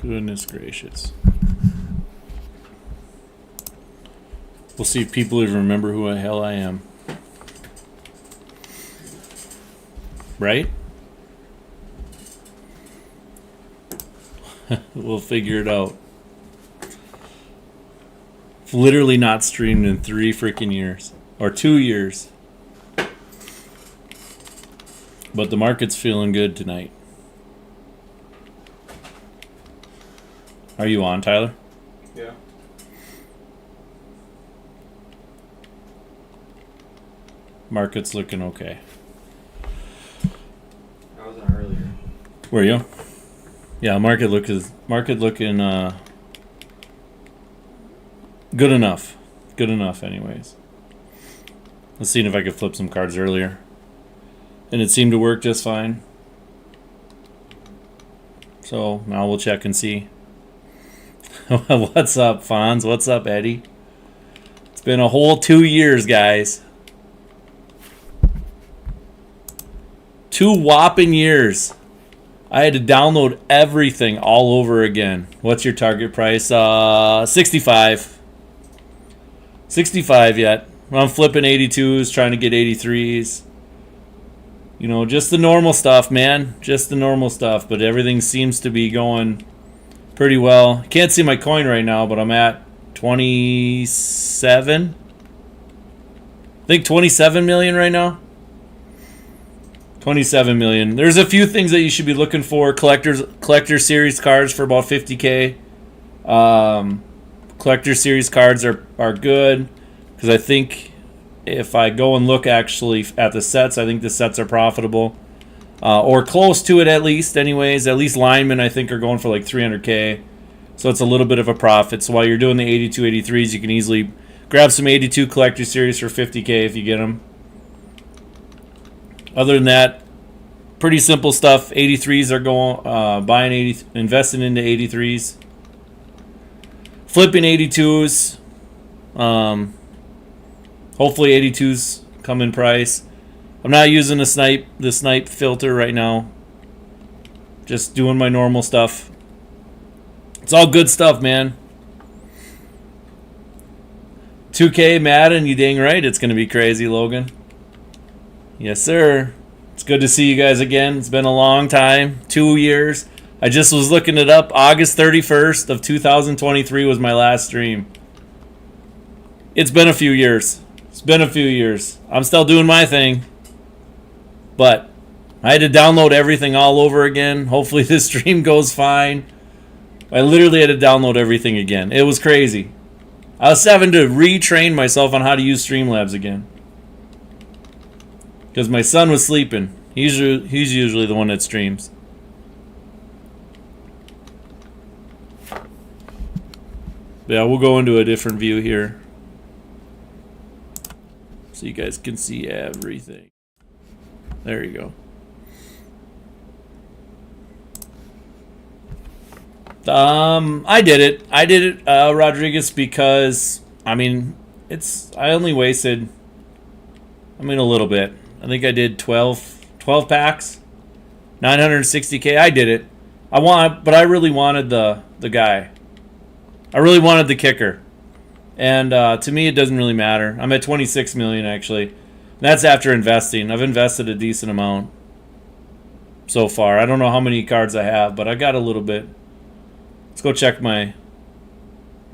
Goodness gracious. We'll see if people even remember who the hell I am. Right? We'll figure it out. Literally not streamed in 3 freaking years. Or 2 years. But the market's feeling good tonight. Are you on, Tyler? Yeah. Market's looking okay. I was on earlier. Were you? Yeah, market looking good enough. Good enough anyways. Let's see if I could flip some cards earlier. And it seemed to work just fine. So now we'll check and see. What's up, Fonz? What's up, Eddie? It's been a whole 2 years, guys. 2 whopping years. I had to download everything all over again. What's your target price? 65. 65 yet. I'm flipping 82s, trying to get 83s. You know, just the normal stuff, man. Just the normal stuff. But everything seems to be going pretty well. Can't see my coin right now, but I'm at 27. I think 27 million right now. 27 million. There's a few things that you should be looking for. Collector series cards for about 50K. Collector series cards are good because I think if I go and look actually at the sets, I think the sets are profitable. Or close to it at least anyways. At least linemen I think are going for like 300K. So it's a little bit of a profit. So while you're doing the 82, 83s, you can easily grab some 82 collector series for 50K if you get them. Other than that, pretty simple stuff. 83s are going, investing into 83s. Flipping 82s. Hopefully 82s come in price. I'm not using the snipe filter right now. Just doing my normal stuff. It's all good stuff, man. 2K Madden, you dang right. It's going to be crazy, Logan. Yes, sir. It's good to see you guys again. It's been a long time. 2 years. I just was looking it up. August 31st of 2023 was my last stream. It's been a few years. It's been a few years. I'm still doing my thing. But I had to download everything all over again. Hopefully this stream goes fine. I literally had to download everything again. It was crazy. I was having to retrain myself on how to use Streamlabs again. Because my son was sleeping. He's usually the one that streams. Yeah, we'll go into a different view here. So you guys can see everything. There you go. I did it. Rodriguez, because I only wasted a little bit. I think I did 12 packs, 960K. I did it. But I really wanted the guy. I really wanted the kicker. And to me, it doesn't really matter. I'm at 26 million actually. That's after investing. I've invested a decent amount so far. I don't know how many cards I have, but I got a little bit. Let's go check we'll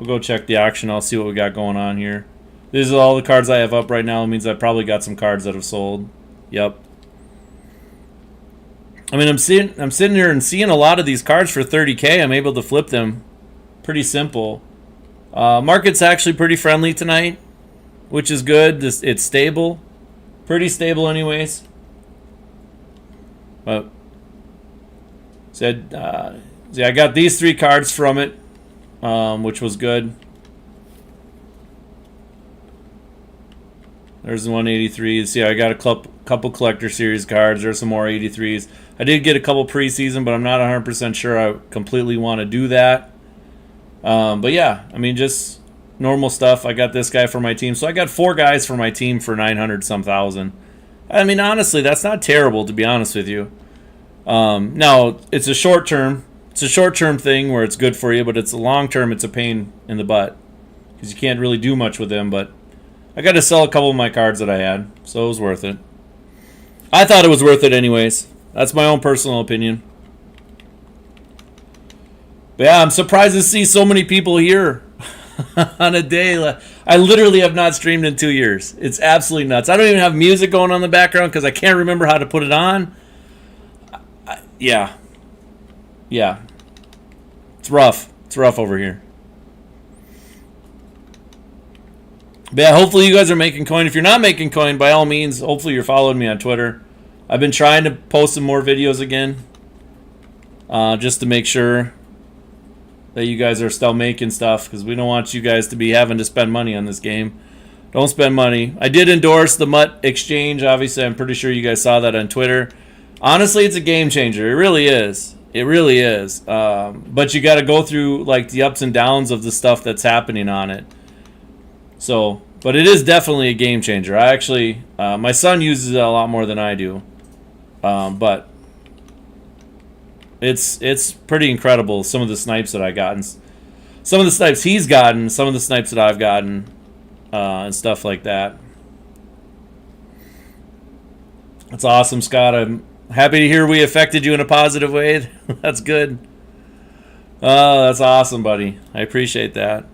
go check the auction. I'll see what we got going on here. These are all the cards I have up right now. It means I probably got some cards that have sold. Yep. I'm sitting here and seeing a lot of these cards for 30K. I'm able to flip them. Pretty simple. Market's actually pretty friendly tonight, which is good. It's stable. Pretty stable anyways. But I got these 3 cards from it, which was good. There's the 183s. See, I got a couple collector series cards. There's some more 83s. I did get a couple preseason, but I'm not 100% sure I completely want to do that. But yeah, just normal stuff. I got this guy for my team. So I got 4 guys for my team for 900-some thousand. Honestly, that's not terrible, to be honest with you. Now, it's a short term. It's a short-term thing where it's good for you, but it's a long-term, it's a pain in the butt because you can't really do much with them. But I got to sell a couple of my cards that I had, so it was worth it. I thought it was worth it anyways. That's my own personal opinion. But yeah, I'm surprised to see so many people here on a day. I literally have not streamed in 2 years. It's absolutely nuts. I don't even have music going on in the background because I can't remember how to put it on. Yeah. It's rough. It's rough over here. But yeah, hopefully you guys are making coin. If you're not making coin, by all means, hopefully you're following me on Twitter. I've been trying to post some more videos again, just to make sure that you guys are still making stuff, because we don't want you guys to be having to spend money on this game. Don't spend money. I did endorse the Mutt exchange. Obviously, I'm pretty sure you guys saw that on Twitter. Honestly, it's a game changer. It really is. It really is. But you got to go through like the ups and downs of the stuff that's happening on it. So, but it is definitely a game changer. I actually, my son uses it a lot more than I do. But it's pretty incredible, some of the snipes that I gotten, some of the snipes he's gotten, some of the snipes that I've gotten, and stuff like that. That's awesome, Scott. I'm happy to hear we affected you in a positive way. That's good. Oh, that's awesome, buddy. I appreciate that.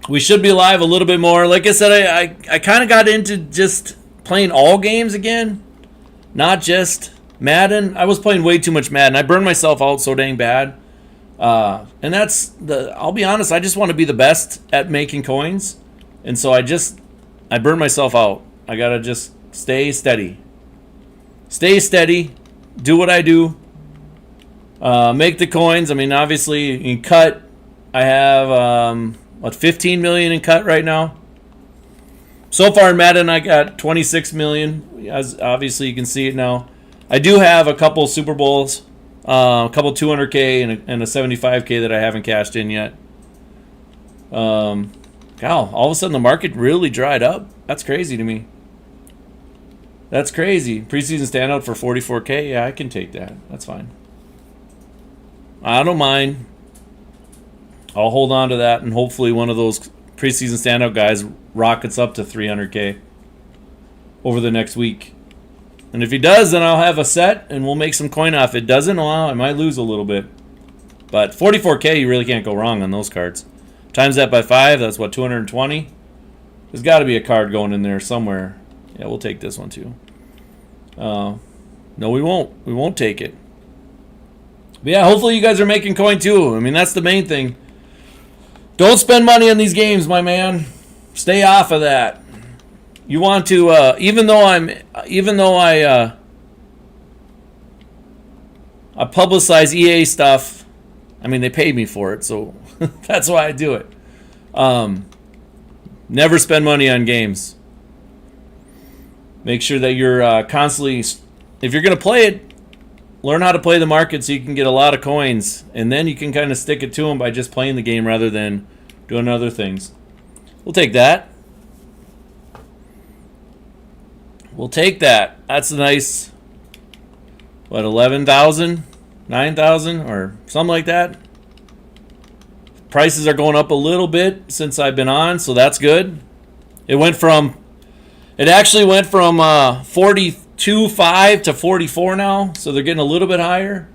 We should be live a little bit more. Like I said, I kind of got into just playing all games again, not just Madden. I was playing way too much Madden. I burned myself out so dang bad. And I'll be honest, I just want to be the best at making coins. And so I burned myself out. I got to just stay steady. Stay steady. Do what I do. Make the coins. I mean, obviously, in cut, I have, 15 million in cut right now. So far in Madden, I got 26 million. As obviously, you can see it now. I do have a couple Super Bowls, a couple 200K and a 75K that I haven't cashed in yet. Wow, all of a sudden the market really dried up. That's crazy to me. That's crazy. Preseason standout for 44K. Yeah, I can take that. That's fine. I don't mind. I'll hold on to that, and hopefully one of those preseason standout guys rockets up to 300K over the next week. And if he does, then I'll have a set, and we'll make some coin off. If it doesn't, well, I might lose a little bit. But 44K, you really can't go wrong on those cards. Times that by 5, that's what, 220? There's got to be a card going in there somewhere. Yeah, we'll take this one too. No, we won't. We won't take it. But yeah, hopefully you guys are making coin too. I mean, that's the main thing. Don't spend money on these games, my man. Stay off of that. You want to, even though I publicize EA stuff. I mean, they paid me for it, so that's why I do it. Never spend money on games. Make sure that you're constantly, if you're going to play it, learn how to play the market so you can get a lot of coins, and then you can kind of stick it to them by just playing the game rather than doing other things. We'll take that. We'll take that. That's a nice, what, 11,000, 9,000, or something like that. Prices are going up a little bit since I've been on, so that's good. It actually went from 42.5 to 44 now, so they're getting a little bit higher.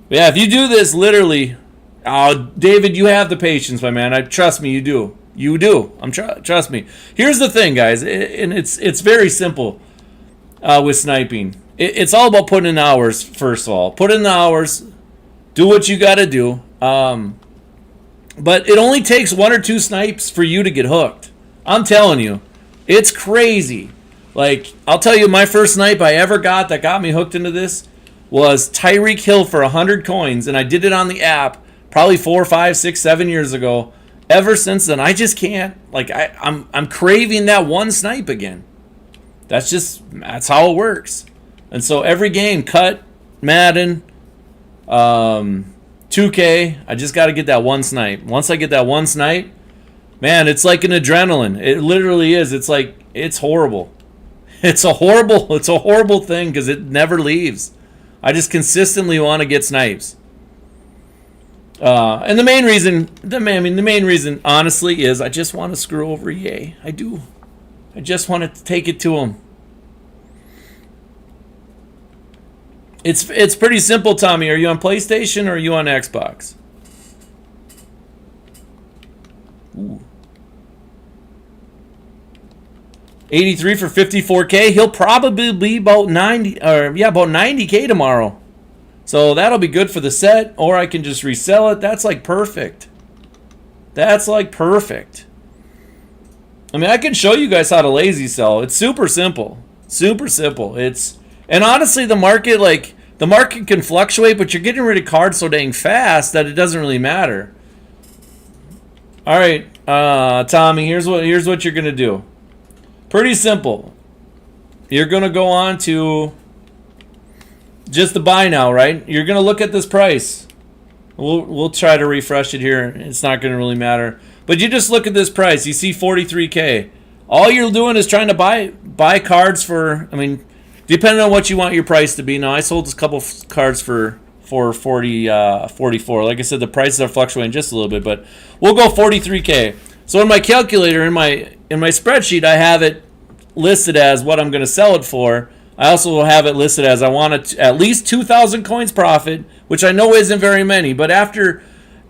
But yeah, if you do this literally, David, you have the patience, my man. Trust me, you do. You do. Trust me. Here's the thing, guys, and it's very simple with sniping. It's all about putting in hours. First of all, put in the hours. Do what you got to do. But it only takes 1 or 2 snipes for you to get hooked. I'm telling you, it's crazy. Like, I'll tell you, my first snipe I ever got that got me hooked into this was Tyreek Hill for 100 coins, and I did it on the app probably 4, 5, 6, 7 years ago. Ever since then, I just can't. Like, I'm craving that one snipe again. That's how it works. And so every game, cut, Madden, 2K, I just got to get that one snipe. Once I get that one snipe, man, it's like an adrenaline. It literally is. It's like, it's horrible. It's a horrible thing because it never leaves. I just consistently want to get snipes. And the main reason, honestly, is I just want to screw over EA. I do. I just want to take it to them. It's pretty simple, Tommy. Are you on PlayStation or are you on Xbox? Ooh. 83 for 54K. He'll probably be about 90, or yeah, about 90K tomorrow. So that'll be good for the set, or I can just resell it. That's like perfect. That's like perfect. I mean, I can show you guys how to lazy sell. It's super simple. Super simple. And honestly, the market can fluctuate, but you're getting rid of cards so dang fast that it doesn't really matter. All right, Tommy, here's what you're gonna do. Pretty simple. You're gonna go on to just the buy now, right? You're gonna look at this price. We'll try to refresh it here. It's not gonna really matter. But you just look at this price. You see 43K. All you're doing is trying to buy cards for. I mean, depending on what you want your price to be. Now I sold a couple cards for 44. Like I said, the prices are fluctuating just a little bit, but we'll go 43K. So in my calculator, in my spreadsheet, I have it listed as what I'm going to sell it for. I also have it listed as I want it at least 2,000 coins profit, which I know isn't very many, but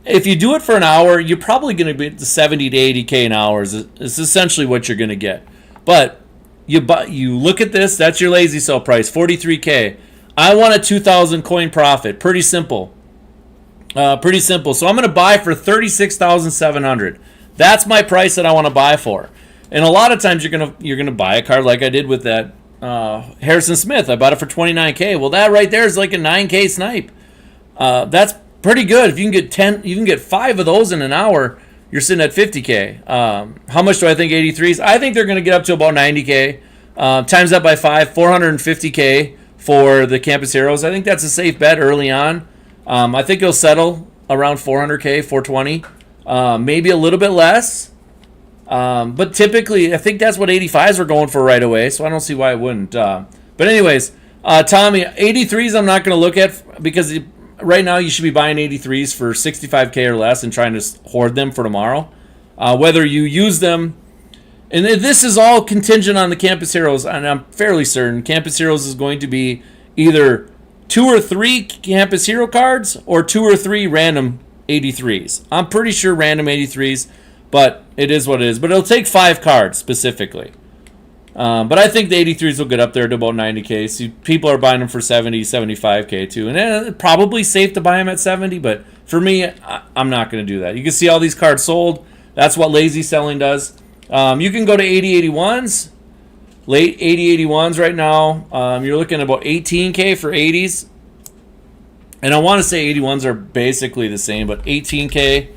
if you do it for an hour, you're probably going to be at the 70 to 80K an hour. It's essentially what you're going to get. But you look at this, that's your lazy sell price, 43K. I want a 2,000 coin profit. Pretty simple. Pretty simple. So I'm going to buy for 36,700. That's my price that I want to buy for. And a lot of times you're gonna buy a card like I did with that Harrison Smith. I bought it for 29K. Well, that right there is like a 9K snipe. That's pretty good. If you can get 5 of those in an hour, you're sitting at 50K. How much do I think 83s? I think they're gonna get up to about 90K. Times that by 5, 450K for the Campus Heroes. I think that's a safe bet early on. I think it'll settle around 400K, 420. Maybe a little bit less. But typically, I think that's what 85s were going for right away, so I don't see why it wouldn't. But anyways, Tommy, 83s I'm not going to look at because right now you should be buying 83s for 65K or less and trying to hoard them for tomorrow. Whether you use them, and this is all contingent on the Campus Heroes, and I'm fairly certain Campus Heroes is going to be either 2 or 3 Campus Hero cards or 2 or 3 random 83s. I'm pretty sure random 83s, but it is what it is. But it'll take 5 cards specifically. But I think the 83s will get up there to about 90K. So people are buying them for 70, 75K too. And it's probably safe to buy them at 70, but for me, I'm not going to do that. You can see all these cards sold. That's what lazy selling does. You can go to 8081s. Late 8081s right now. You're looking at about 18K for 80s. And I want to say 81s are basically the same, but 18K.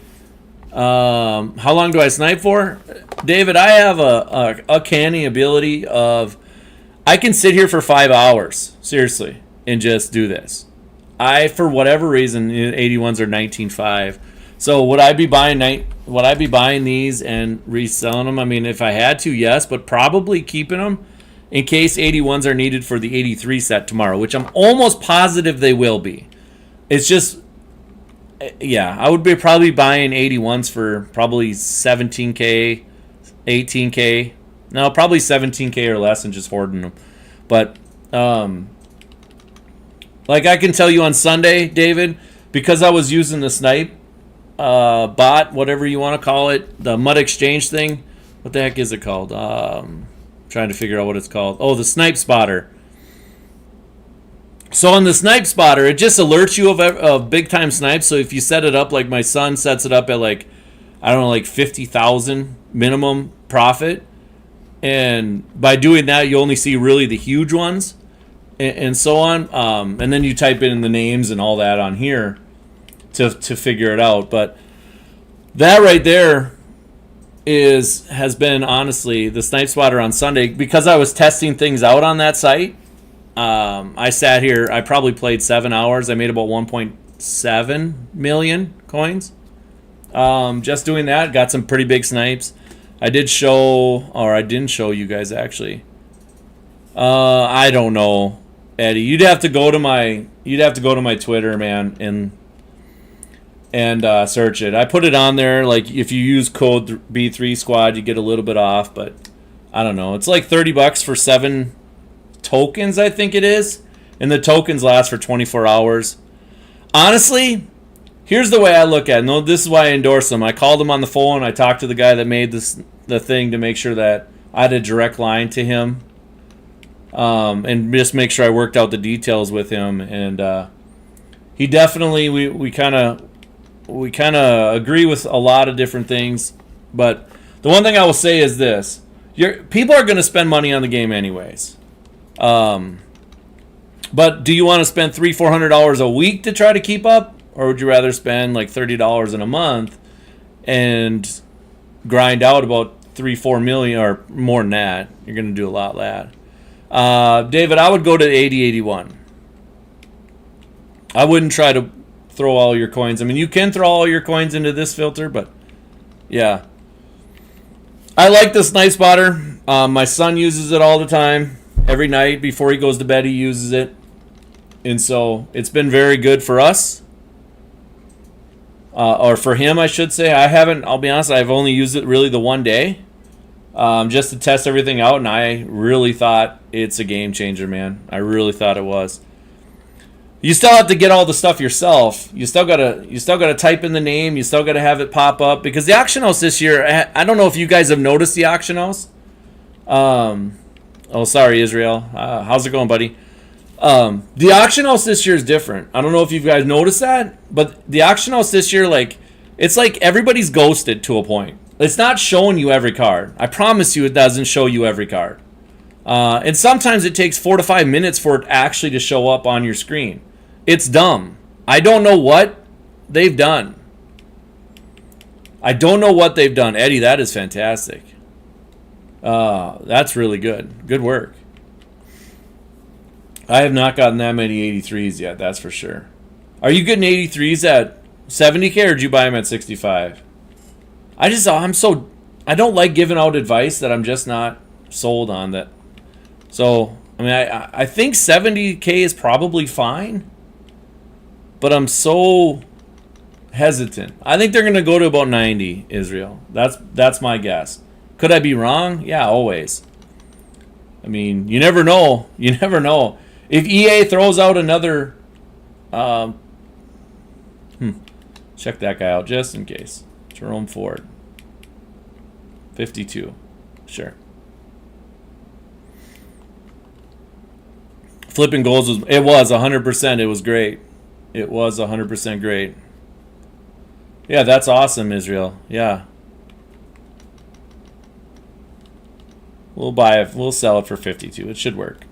How long do I snipe for? David, I have a canny ability of I can sit here for 5 hours, seriously, and just do this. For whatever reason, 81s are 19.5. So would I be buying these and reselling them? I mean, if I had to, yes, but probably keeping them in case 81s are needed for the 83 set tomorrow, which I'm almost positive they will be. It's just, yeah, I would be probably buying 81s for probably 17K, 18K. No, probably 17K or less and just hoarding them. But, like I can tell you on Sunday, David, because I was using the snipe bot, whatever you want to call it, the Mud Exchange thing. What the heck is it called? Trying to figure out what it's called. Oh, the Snipe Spotter. So on the Snipe Spotter, it just alerts you of big time snipes. So if you set it up like my son sets it up at like, I don't know, like 50,000 minimum profit. And by doing that, you only see really the huge ones and so on. And then you type in the names and all that on here to figure it out. But that right there has been honestly the Snipe Spotter on Sunday because I was testing things out on that site. I sat here. I probably played 7 hours. I made about 1.7 million coins. Just doing that, got some pretty big snipes. I didn't show you guys actually. I don't know. Eddie. You'd have to go to my Twitter, man, and search it. I put it on there. Like if you use code B3 Squad, you get a little bit off, but I don't know. It's like $30 for 7 tokens, I think it is, and the tokens last for 24 hours. Honestly, here's the way I look at it. No, this is why I endorse them. I called him on the phone. I talked to the guy that made the thing to make sure that I had a direct line to him, and just make sure I worked out the details with him. And he definitely we kind of agree with a lot of different things. But the one thing I will say is this: people are going to spend money on the game anyways. But do you want to spend $300-400 a week to try to keep up? Or would you rather spend like $30 in a month and grind out about 3-4 million or more than that? You're going to do a lot of that. David, I would go to 80-81. I wouldn't try to throw all your coins. I mean, you can throw all your coins into this filter, but yeah. I like this Night Spotter. My son uses it all the time. Every night before he goes to bed, he uses it. And so it's been very good for us. Or for him, I should say. I'll be honest, I've only used it really the one day. Just to test everything out, and I really thought it's a game changer, man. I really thought it was. You still have to get all the stuff yourself. You still gotta type in the name. You still gotta have it pop up, because the auction house this year, I don't know if you guys have noticed the auction house. Oh, sorry, Israel. How's it going, buddy? The auction house this year is different. I don't know if you guys noticed that, but the auction house this year, it's like everybody's ghosted to a point. It's not showing you every card. I promise you it doesn't show you every card. And sometimes it takes 4 to 5 minutes for it actually to show up on your screen. It's dumb. I don't know what they've done. Eddie, that is fantastic. That's really good. Good work. I have not gotten that many 83s yet, that's for sure. Are you getting 83s at 70K, or did you buy them at 65? I don't like giving out advice that I'm just not sold on that. So, I mean, I think 70K is probably fine, but I'm so hesitant. I think they're going to go to about 90, Israel. That's my guess. Could I be wrong? Yeah, always. I mean, you never know. You never know. If EA throws out another... check that guy out just in case. Jerome Ford. 52. Sure. Flipping goals was 100%. It was great. It was 100% great. Yeah, that's awesome, Israel. Yeah. We'll buy it. We'll sell it for 52. It should work.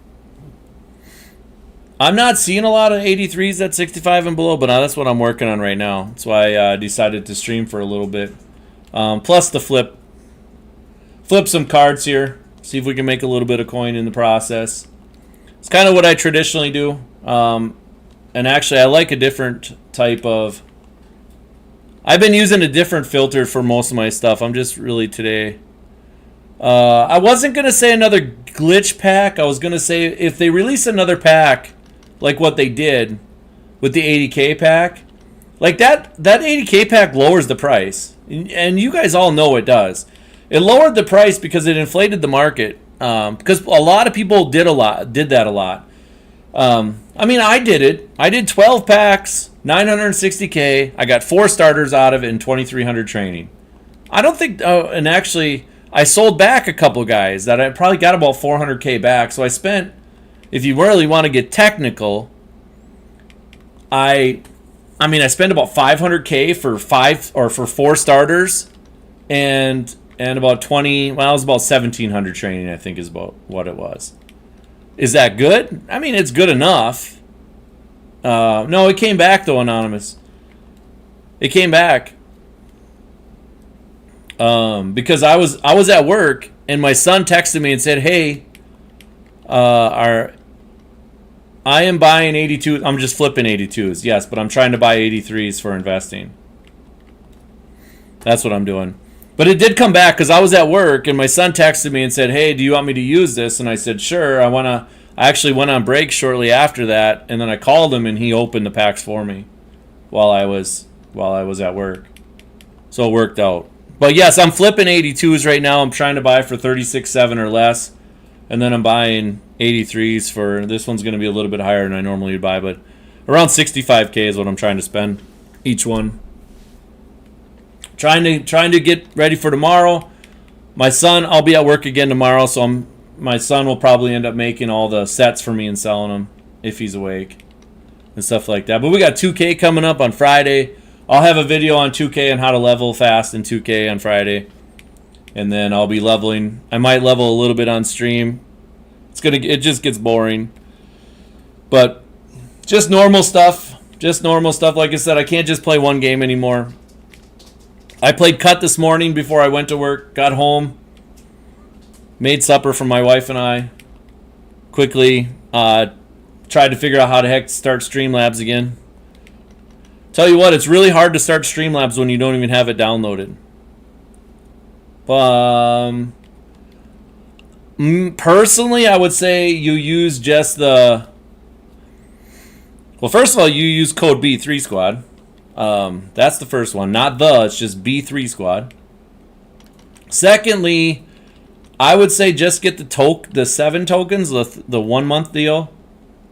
I'm not seeing a lot of 83s at 65 and below, but that's what I'm working on right now. That's why I decided to stream for a little bit. Plus the flip some cards here. See if we can make a little bit of coin in the process. It's kind of what I traditionally do. And actually, I like a different type of... I've been using a different filter for most of my stuff. I'm just really today... I wasn't going to say another glitch pack. I was going to say if they release another pack like what they did with the 80K pack, like that 80K pack lowers the price. And you guys all know it does. It lowered the price because it inflated the market. Because a lot of people did that a lot. I mean, I did it. I did 12 packs, 960K. I got 4 starters out of it and 2,300 training. I don't think... and actually... I sold back a couple guys that I probably got about 400K back. So I spent, if you really want to get technical, I spent about 500K for 4 starters, and about 20. Well, it was about 1,700 training. I think is about what it was. Is that good? I mean, it's good enough. No, it came back though, Anonymous. It came back. Because I was at work and my son texted me and said, "Hey, I am buying 82. I'm just flipping 82s, yes, but I'm trying to buy 83s for investing. That's what I'm doing." But it did come back because I was at work and my son texted me and said, "Hey, do you want me to use this?" And I said, "Sure. I I actually went on break shortly after that, and then I called him, and he opened the packs for me while I was at work. So it worked out. But yes, I'm flipping 82s right now. I'm trying to buy for 36.7 or less, and then I'm buying 83s for, this one's going to be a little bit higher than I normally would buy, but around 65K is what I'm trying to spend each one. Trying to get ready for tomorrow. My son, I'll be at work again tomorrow, so my son will probably end up making all the sets for me and selling them if he's awake and stuff like that. But we got 2K coming up on Friday. I'll have a video on 2K and how to level fast in 2K on Friday. And then I'll be leveling. I might level a little bit on stream. It just gets boring. But just normal stuff. Just normal stuff. Like I said, I can't just play one game anymore. I played Cut this morning before I went to work. Got home. Made supper for my wife and I. Quickly tried to figure out how the heck to start Streamlabs again. Tell you what, it's really hard to start Streamlabs when you don't even have it downloaded. Personally, I would say you use just the... Well, first of all, you use code B3 Squad. That's the first one. Not it's just B3 Squad. Secondly, I would say just get the 7 tokens, the 1 month deal,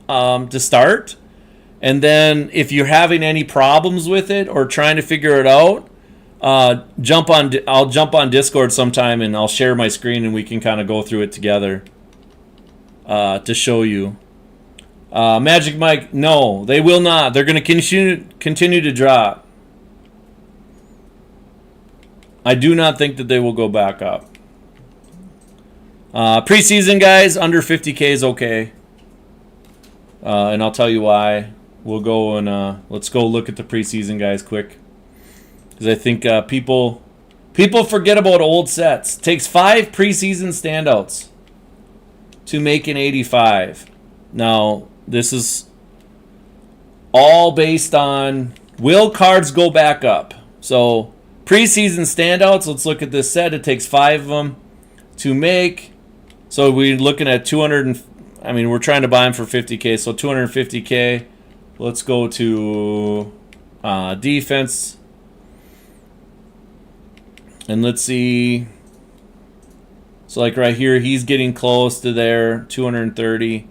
to start. And then if you're having any problems with it or trying to figure it out, I'll jump on Discord sometime and I'll share my screen and we can kind of go through it together to show you. Magic Mike, no, they will not. They're going to continue to drop. I do not think that they will go back up. Preseason guys, under 50K is okay. And I'll tell you why. We'll go and let's go look at the preseason guys quick. Because I think people forget about old sets. It takes 5 preseason standouts to make an 85. Now, this is all based on, will cards go back up? So, preseason standouts, let's look at this set. It takes 5 of them to make. So, we're looking at 200, we're trying to buy them for 50K, so 250K. Let's go to defense. And let's see. So, like right here, he's getting close to there, 230.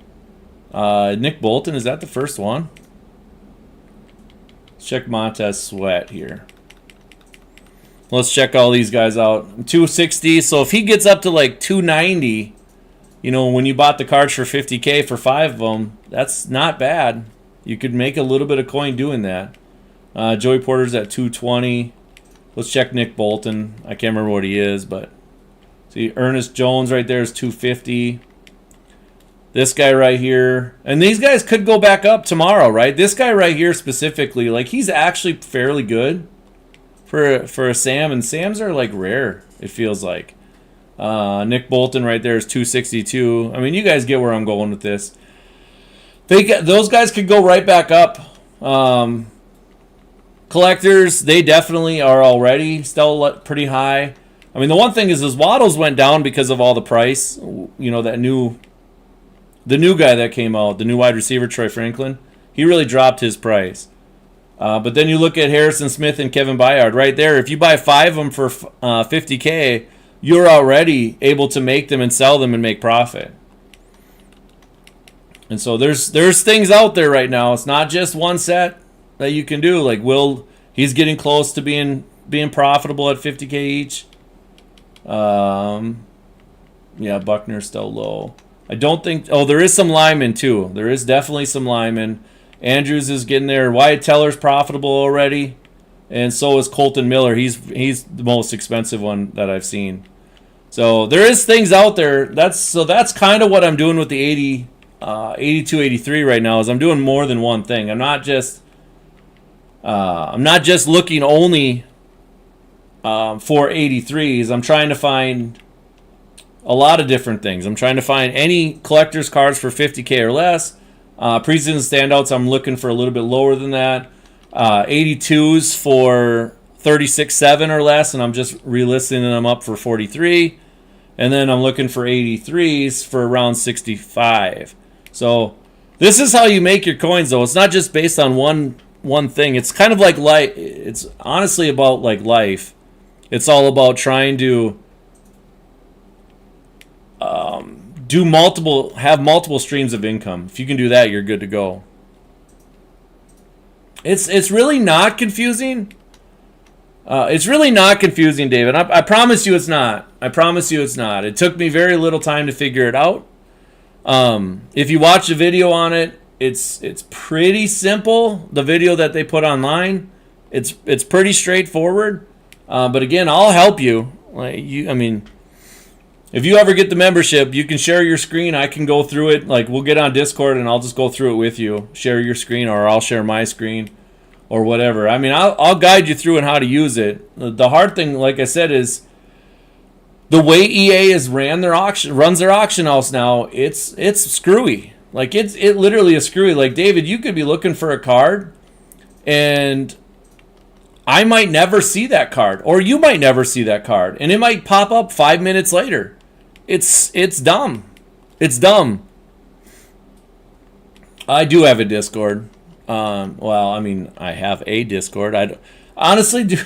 Nick Bolton, is that the first one? Let's check Montez Sweat here. Let's check all these guys out. 260. So if he gets up to like 290, when you bought the cards for 50K for 5 of them, that's not bad. You could make a little bit of coin doing that. Joey Porter's at 220. Let's check Nick Bolton. I can't remember what he is, but see, Ernest Jones right there is 250. This guy right here. And these guys could go back up tomorrow, right? This guy right here specifically, like, he's actually fairly good for a Sam. And Sams are, like, rare, it feels like. Nick Bolton right there is 262. You guys get where I'm going with this. Those guys could go right back up. Collectors, they definitely are already still pretty high. The one thing is Waddles went down because of all the price. The new guy that came out, the new wide receiver, Troy Franklin, he really dropped his price. But then you look at Harrison Smith and Kevin Byard right there. If you buy 5 of them for 50K, you're already able to make them and sell them and make profit. And so there's things out there right now. It's not just one set that you can do. Like he's getting close to being profitable at 50K each. Yeah, Buckner's still low. I don't think... Oh, there is some linemen, too. There is definitely some linemen. Andrews is getting there. Wyatt Teller's profitable already. And so is Colton Miller. He's the most expensive one that I've seen. So there is things out there. That's kind of what I'm doing with the 82, 83 right now, is I'm doing more than one thing. I'm not just looking only for 83s. I'm trying to find a lot of different things. I'm trying to find any collector's cards for 50K or less. Preseason standouts, I'm looking for a little bit lower than that. 82s for 36.7 or less, and I'm just relisting them up for 43. And then I'm looking for 83s for around 65. So this is how you make your coins, though. It's not just based on one thing. It's kind of like life. It's honestly about like life. It's all about trying to have multiple streams of income. If you can do that, you're good to go. It's really not confusing. It's really not confusing, David. I promise you it's not. I promise you it's not. It took me very little time to figure it out. If you watch a video on it, it's pretty simple. The video that they put online, it's pretty straightforward. But again, I'll help you. If you ever get the membership, you can share your screen. I can go through it. Like, we'll get on Discord and I'll just go through it with you. Share your screen, or I'll share my screen, or whatever. I mean, I'll guide you through and how to use it. The hard thing, like I said, is the way EA runs their auction house now. It's screwy. Like, it literally is screwy. Like, David, you could be looking for a card, and I might never see that card, or you might never see that card, and it might pop up 5 minutes later. It's dumb. It's dumb. I do have a Discord. Well, I mean, I have a Discord. I honestly do,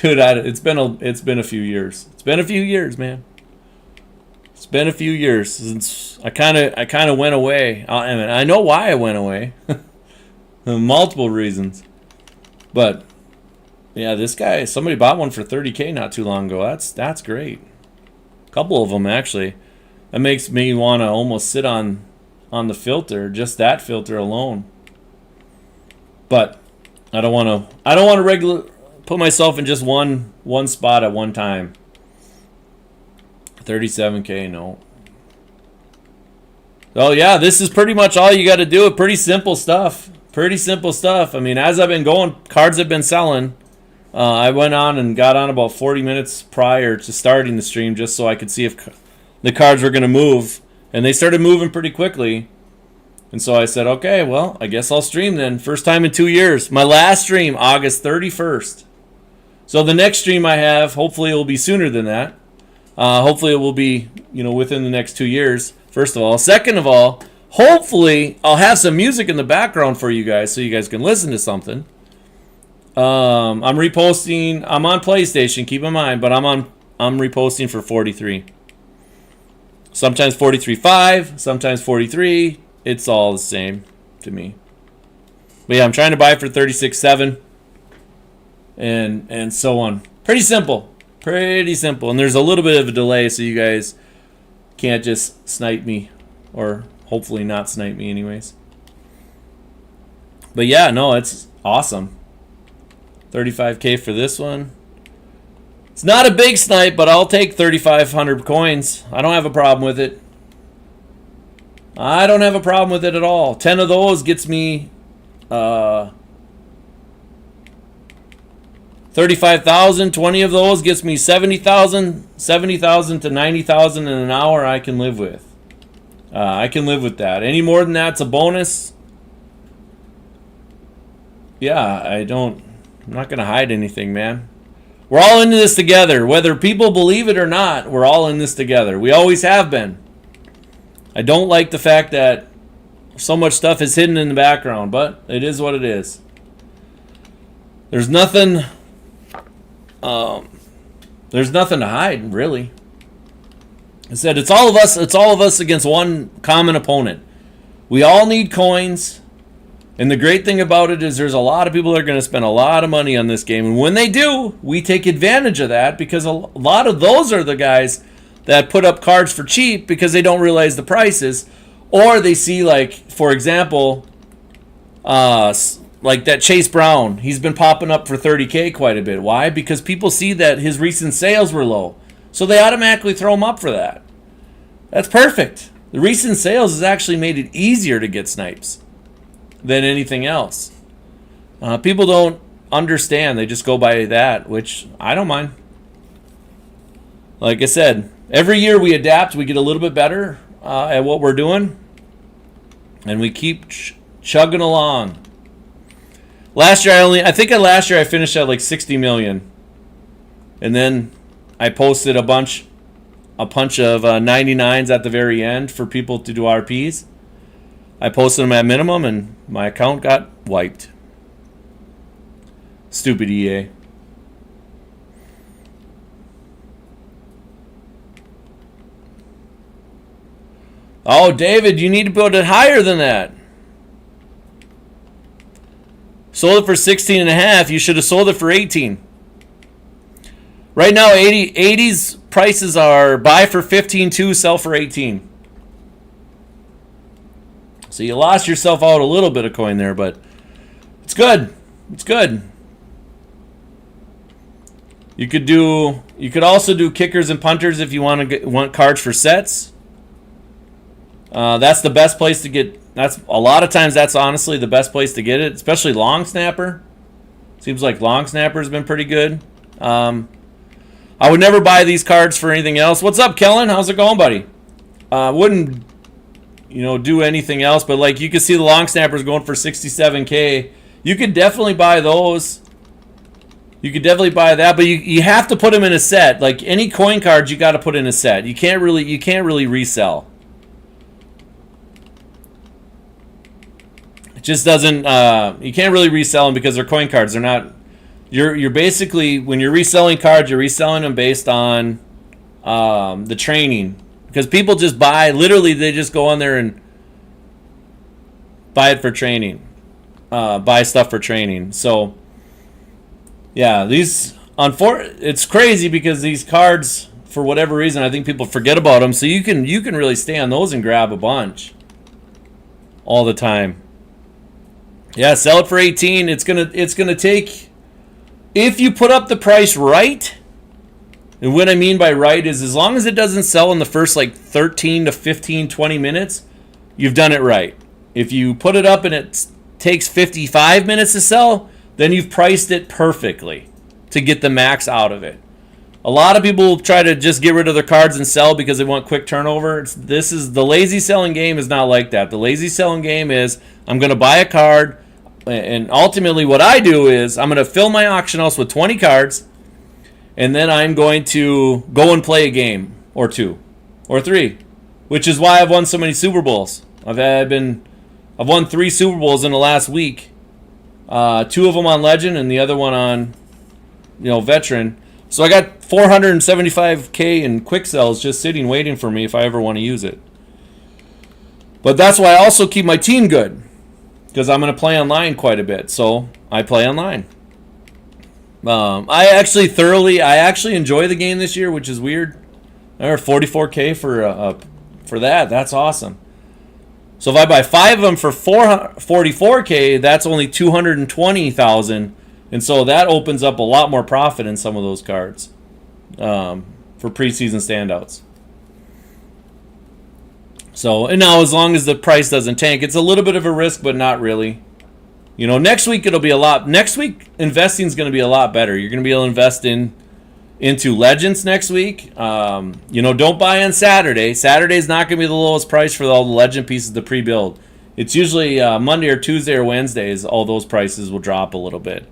dude. It's been a few years. It's been a few years, man. It's been a few years since I kind of went away. I know why I went away. Multiple reasons, but yeah, this guy. Somebody bought one for $30K not too long ago. That's great. A couple of them actually. That makes me want to almost sit on the filter, just that filter alone. But I don't want to put myself in just one spot at one time. 37K, no. Oh yeah, this is pretty much all you got to do. Pretty simple stuff. Pretty simple stuff. I mean, as I've been going, cards have been selling. I went on and got on about 40 minutes prior to starting the stream just so I could see if the cards were going to move. And they started moving pretty quickly. And so I said, okay, well, I guess I'll stream then. First time in 2 years. My last stream, August 31st. So the next stream I have, hopefully it will be sooner than that. Hopefully it will be, within the next 2 years, first of all. Second of all, hopefully I'll have some music in the background for you guys so you guys can listen to something. I'm reposting. I'm on PlayStation, keep in mind, but I'm reposting for 43. Sometimes 43.5, sometimes 43. It's all the same to me. But yeah, I'm trying to buy it for 36.7 and so on. Pretty simple. Pretty simple. And there's a little bit of a delay, so you guys can't just snipe me, or hopefully not snipe me anyways. But yeah, no, it's awesome. 35K for this one. It's not a big snipe, but I'll take 3,500 coins. I don't have a problem with it. I don't have a problem with it at all. 10 of those gets me 35,000. 20 of those gets me 70,000. 70,000 to 90,000 in an hour I can live with. I can live with that. Any more than that's a bonus. Yeah, I'm not going to hide anything, man. We're all in this together. Whether people believe it or not, we're all in this together. We always have been. I don't like the fact that so much stuff is hidden in the background, but it is what it is. There's nothing to hide, really. I said it's all of us against one common opponent. We all need coins. And the great thing about it is there's a lot of people that are going to spend a lot of money on this game. And when they do, we take advantage of that, because a lot of those are the guys that put up cards for cheap because they don't realize the prices. Or they see, like, for example, like that Chase Brown. He's been popping up for 30K quite a bit. Why? Because people see that his recent sales were low. So they automatically throw him up for that. That's perfect. The recent sales has actually made it easier to get snipes than anything else. People don't understand. They just go by that, which I don't mind. Like I said, every year we adapt. We get a little bit better at what we're doing. And we keep chugging along. Last year I finished at like 60 million. And then I posted a bunch of 99s at the very end for people to do RPs. I posted them at minimum, and my account got wiped. Stupid EA. Oh, David, you need to build it higher than that. Sold it for 16 and a half. You should have sold it for 18. Right now, 80's prices are buy for 15.2, sell for 18. So you lost yourself out a little bit of coin there, but it's good. It's good. You could also do kickers and punters if you want cards for sets. That's the best place to get. That's a lot of times. That's honestly the best place to get it, especially long snapper. Seems like long snapper has been pretty good. I would never buy these cards for anything else. What's up, Kellen? How's it going, buddy? Wouldn't do anything else, but like you can see the long snappers going for 67K. You could definitely buy those. You could definitely buy that, but you have to put them in a set. Like any coin cards, you got to put in a set. You can't really resell. It just doesn't. You can't really resell them because they're coin cards. They're not. You're basically, when you're reselling cards, you're reselling them based on the training, because people just buy. Literally, they just go on there and buy it for training. Buy stuff for training. So. Yeah, it's crazy because these cards, for whatever reason, I think people forget about them. So you can really stay on those and grab a bunch all the time. Yeah, sell it for 18. It's gonna take, if you put up the price right. And what I mean by right is, as long as it doesn't sell in the first like 13 to 15, 20 minutes, you've done it right. If you put it up and it takes 55 minutes to sell, then you've priced it perfectly to get the max out of it. A lot of people try to just get rid of their cards and sell because they want quick turnover. The lazy selling game is not like that. The lazy selling game is, I'm going to buy a card, and ultimately what I do is I'm going to fill my auction house with 20 cards, and then I'm going to go and play a game or two or three, which is why I've won so many Super Bowls. I've won 3 Super Bowls in the last week. 2 of them on Legend and the other one on, Veteran. So I got 475K in quick sells just sitting waiting for me if I ever want to use it. But that's why I also keep my team good, because I'm going to play online quite a bit. So I play online. I actually enjoy the game this year, which is weird. I earned 44K for that. That's awesome. So if I buy 5 of them for 44K, that's only 220,000, and so that opens up a lot more profit in some of those cards for preseason standouts. So, and now as long as the price doesn't tank, it's a little bit of a risk, but not really. Next week it'll be a lot. Next week investing is going to be a lot better. You're going to be able to invest into Legends next week. Don't buy on Saturday. Saturday's not going to be the lowest price for all the Legend pieces to pre-build. It's usually Monday or Tuesday or Wednesdays, all those prices will drop a little bit.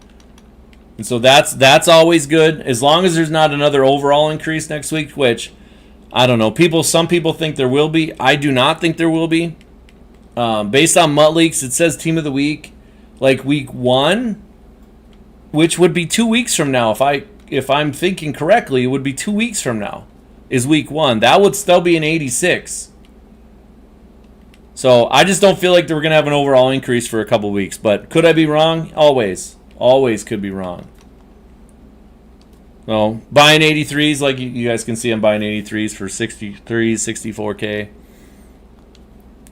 And so that's always good, as long as there's not another overall increase next week, which, I don't know. Some people think there will be. I do not think there will be. Based on Mutt Leaks, it says Team of the Week, like week 1, which would be 2 weeks from now. If I'm thinking correctly, it would be 2 weeks from now is week 1. That would still be an 86. So I just don't feel like we're going to have an overall increase for a couple weeks. But could I be wrong? Always. Always could be wrong. So buying 83s, like you guys can see, I'm buying 83s for 63s, 64K.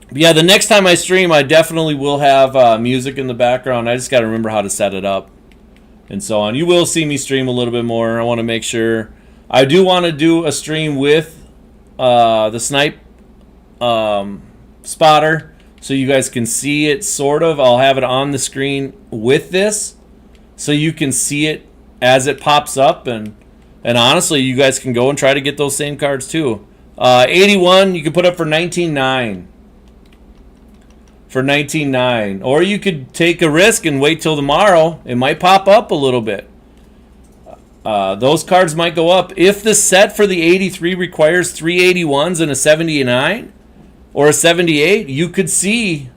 But yeah, the next time I stream, I definitely will have music in the background. I just got to remember how to set it up and so on. You will see me stream a little bit more. I want to make sure. I do want to do a stream with the snipe spotter, so you guys can see it sort of. I'll have it on the screen with this, so you can see it as it pops up, and honestly, you guys can go and try to get those same cards too. 81 you can put up for 19.9. For 19.9, or you could take a risk and wait till tomorrow. It might pop up a little bit. Those cards might go up. If the set for the 83 requires 3 81s and a 79 or a 78, you could see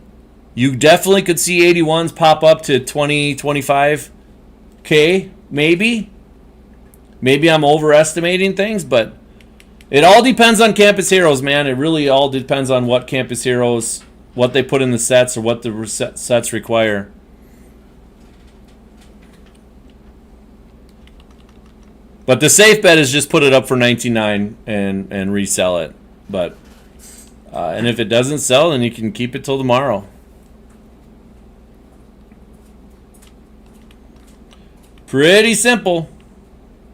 You definitely could see 81s pop up to 20, 25K, maybe. Maybe I'm overestimating things, but it all depends on Campus Heroes, man. It really all depends on what Campus Heroes, what they put in the sets or what the sets require. But the safe bet is just put it up for $19.99 and resell it. But and if it doesn't sell, then you can keep it till tomorrow. Pretty simple.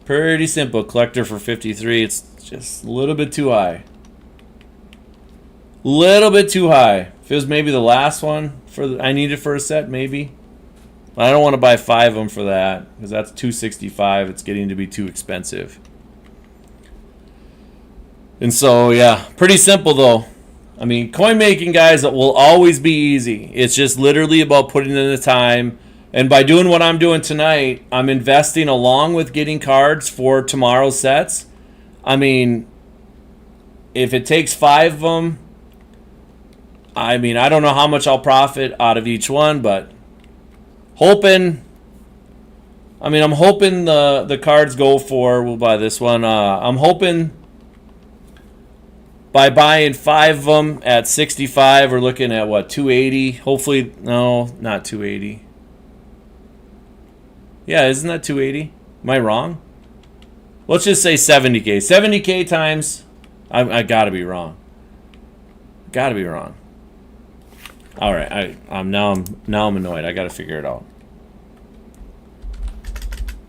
Pretty simple. Collector for 53. It's just a little bit too high. Little bit too high. If it was maybe the last one I needed for a set, maybe. I don't want to buy 5 of them for that because that's $265. It's getting to be too expensive. And so, yeah, pretty simple though. I mean, coin making, guys, will always be easy. It's just literally about putting in the time. And by doing what I'm doing tonight, I'm investing along with getting cards for tomorrow's sets. I mean, if it takes 5 of them, I mean, I don't know how much I'll profit out of each one, but I'm hoping the cards go for, we'll buy this one. I'm hoping by buying 5 of them at 65, we're looking at what, 280? Hopefully, no, not 280. Yeah, isn't that 280? Am I wrong? Let's just say 70K. 70K times, I gotta be wrong. Gotta be wrong. All right, now I'm annoyed. I gotta figure it out.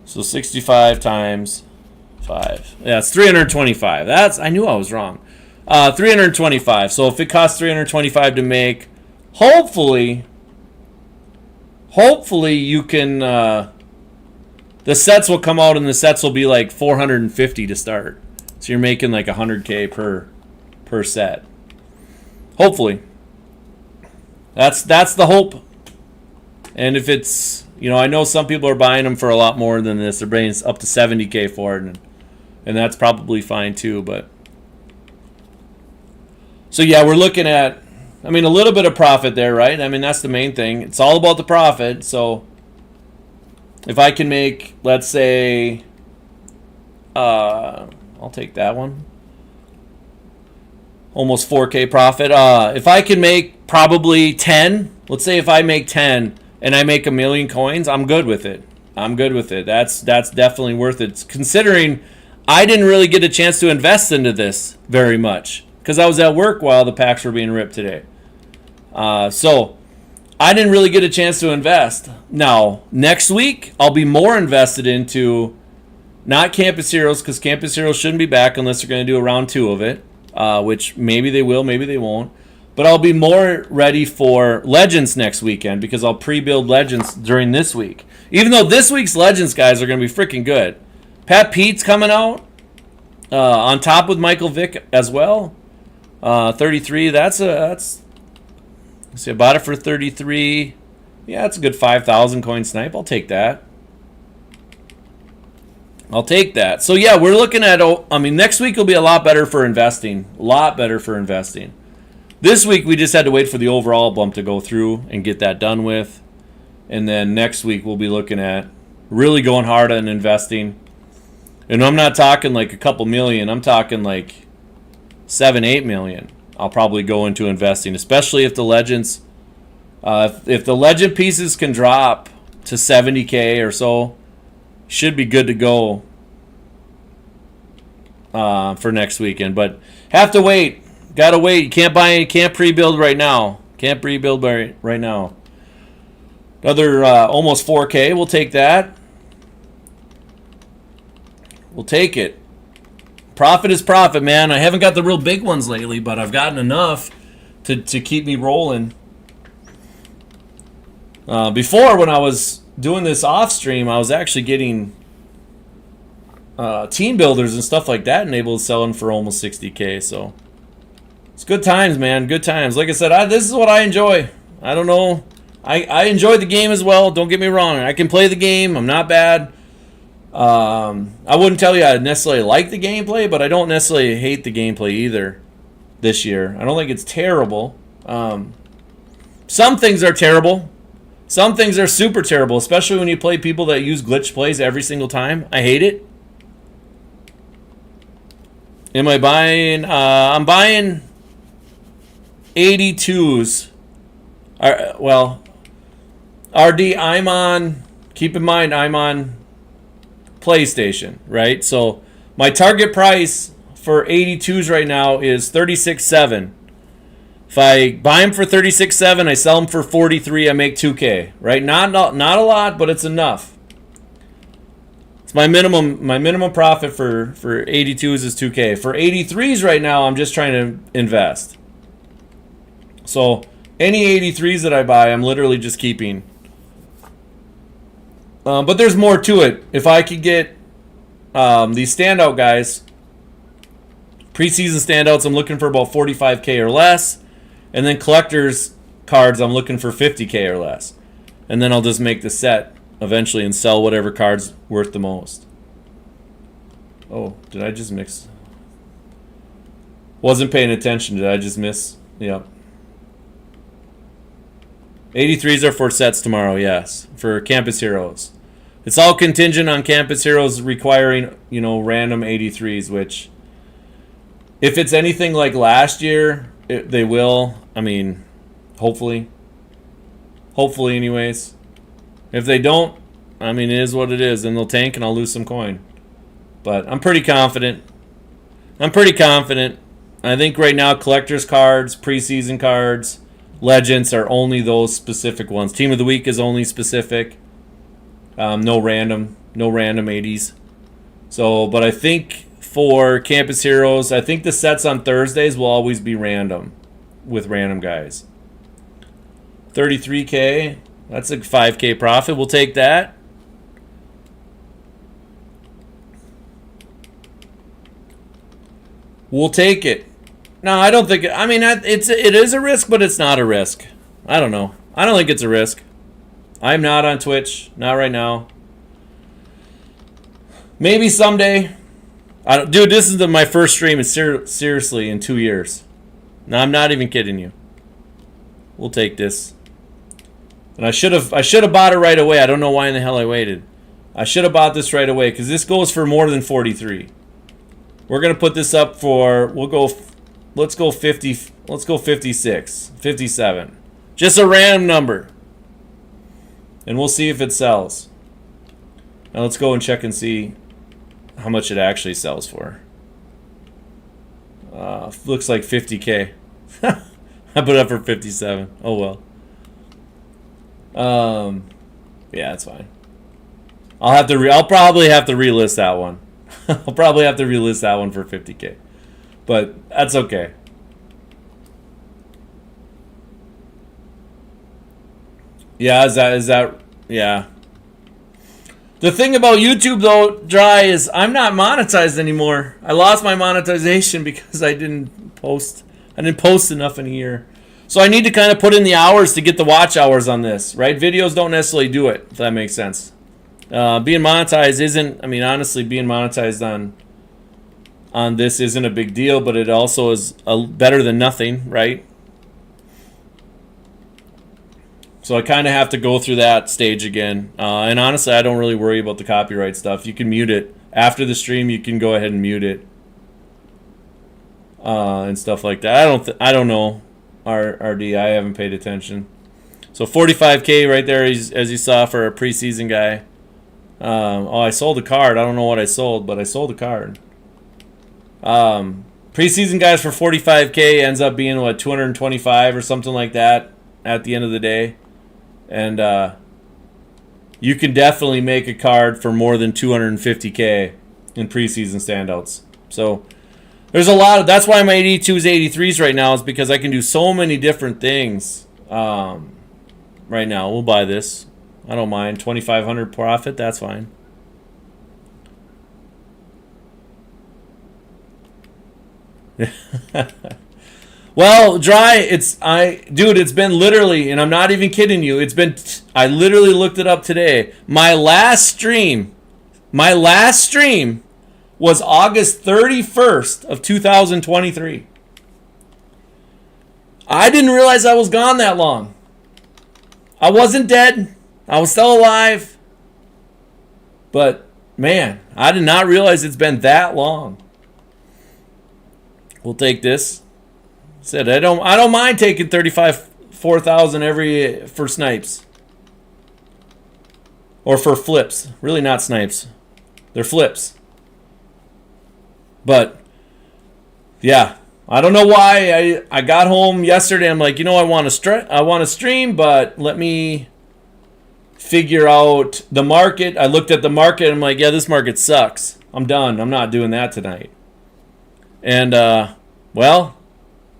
So 65 times 5. Yeah, it's 325. I knew I was wrong. 325. So if it costs 325 to make, hopefully you can. The sets will come out, and the sets will be like 450 to start. So you're making like 100K per set. Hopefully. That's the hope. And if it's, I know some people are buying them for a lot more than this. They're bringing up to 70K for it, and that's probably fine too. But so yeah, we're looking at, a little bit of profit there, right? That's the main thing. It's all about the profit. So if I can make, let's say, I'll take that one. Almost 4K profit. If I can make probably 10, let's say if I make 10 and I make 1 million coins, I'm good with it. That's definitely worth it. Considering I didn't really get a chance to invest into this very much because I was at work while the packs were being ripped today. So I didn't really get a chance to invest. Now, next week, I'll be more invested into not Campus Heroes, because Campus Heroes shouldn't be back unless they're going to do a round 2 of it, which maybe they will, maybe they won't. But I'll be more ready for Legends next weekend because I'll pre-build Legends during this week. Even though this week's Legends, guys, are going to be freaking good. Pat Pete's coming out on top with Michael Vick as well. 33, that's see, I bought it for 33. Yeah, that's a good 5,000 coin snipe. I'll take that. So yeah, we're looking at, next week will be a lot better for investing. This week we just had to wait for the overall bump to go through and get that done with. And then next week we'll be looking at really going hard on investing. And I'm not talking like a couple million. I'm talking like 7-8 million. I'll probably go into investing, especially if the Legends, if the Legend pieces can drop to 70K or so, should be good to go for next weekend. But have to wait. Gotta wait. You can't pre-build right now. Right now. Another almost 4K. We'll take that. We'll take it. Profit is profit, man. I haven't got the real big ones lately, but I've gotten enough to keep me rolling. Before, when I was doing this off stream, I was actually getting team builders and stuff like that and able to sell them for almost 60K. So it's good times, man. Good times. Like I said, this is what I enjoy. I don't know. I enjoy the game as well. Don't get me wrong. I can play the game. I'm not bad. I wouldn't tell you I necessarily like the gameplay, but I don't necessarily hate the gameplay either this year. I don't think it's terrible. Some things are terrible. Some things are super terrible, especially when you play people that use glitch plays every single time. I hate it. Am I buying? I'm buying 82s. Well, RD, I'm on. Keep in mind, I'm on PlayStation, right? So my target price for 82s right now is $36,700. If I buy them for $36,700, I sell them for $43,000, I make $2K, right? Not a lot, but it's enough. It's my minimum profit for 82s is $2K. For 83s right now, I'm just trying to invest. So any 83s that I buy, I'm literally just keeping. But there's more to it. If I could get these standout guys, preseason standouts, I'm looking for about 45K or less. And then collector's cards, I'm looking for 50K or less. And then I'll just make the set eventually and sell whatever card's worth the most. Oh, did I just mix? Wasn't paying attention. Did I just miss? Yep. 83s are for sets tomorrow, yes. For Campus Heroes. It's all contingent on Campus Heroes requiring, random 83s, which, if it's anything like last year, they will. I mean, hopefully. Hopefully, anyways. If they don't, I mean, it is what it is. And they'll tank and I'll lose some coin. But I'm pretty confident. I think right now, collector's cards, preseason cards, legends are only those specific ones. Team of the week is only specific. No random 80s. So, but I think for Campus Heroes, I think the sets on Thursdays will always be random with random guys. 33K, that's a 5K profit. We'll take that. We'll take it. No, I don't think. I mean, it is a risk, but it's not a risk. I don't know. I don't think it's a risk. I'm not on Twitch, not right now. Maybe someday. Dude, this is my first stream. Seriously in 2 years. No, I'm not even kidding you. We'll take this. And I should have bought it right away. I don't know why in the hell I waited. I should have bought this right away because this goes for more than 43. We're gonna put this up for. Let's go 50. Let's go 56, 57. Just a random number. And we'll see if it sells. Now let's go and check and see how much it actually sells for. Looks like 50K. I put it up for 57. Oh well. Yeah, that's fine. I'll probably have to relist that one. I'll probably have to relist that one for 50K. But that's okay. Yeah, is that yeah. The thing about YouTube though, Dry, is I'm not monetized anymore. I lost my monetization because I didn't post enough in a year. So I need to kind of put in the hours to get the watch hours on this, right? Videos don't necessarily do it, if that makes sense. Being monetized isn't, I mean, honestly, being monetized on this isn't a big deal, but it also is better than nothing, right? So I kind of have to go through that stage again. And honestly, I don't really worry about the copyright stuff. You can mute it. After the stream, you can go ahead and mute it. And stuff like that. I don't know. RD, I haven't paid attention. So 45K right there, as you saw, for a preseason guy. I sold a card. I don't know what I sold, but I sold a card. Preseason guys for 45K ends up being, what, 225 or something like that at the end of the day. And you can definitely make a card for more than 250K in preseason standouts. So there's a lot of, that's why my 82s, 83s right now is because I can do so many different things. Right now, we'll buy this. I don't mind. 2,500 profit, that's fine. Well, Dry, it's been literally, and I'm not even kidding you, I literally looked it up today. My last stream was August 31st of 2023. I didn't realize I was gone that long. I wasn't dead. I was still alive. But man, I did not realize it's been that long. We'll take this. Said I don't mind taking 4,000 every for snipes. Or for flips. Really not snipes. They're flips. But yeah, I don't know why I got home yesterday. I'm like, I want to stream, but let me figure out the market. I looked at the market. I'm like, yeah, this market sucks. I'm done. I'm not doing that tonight. And well,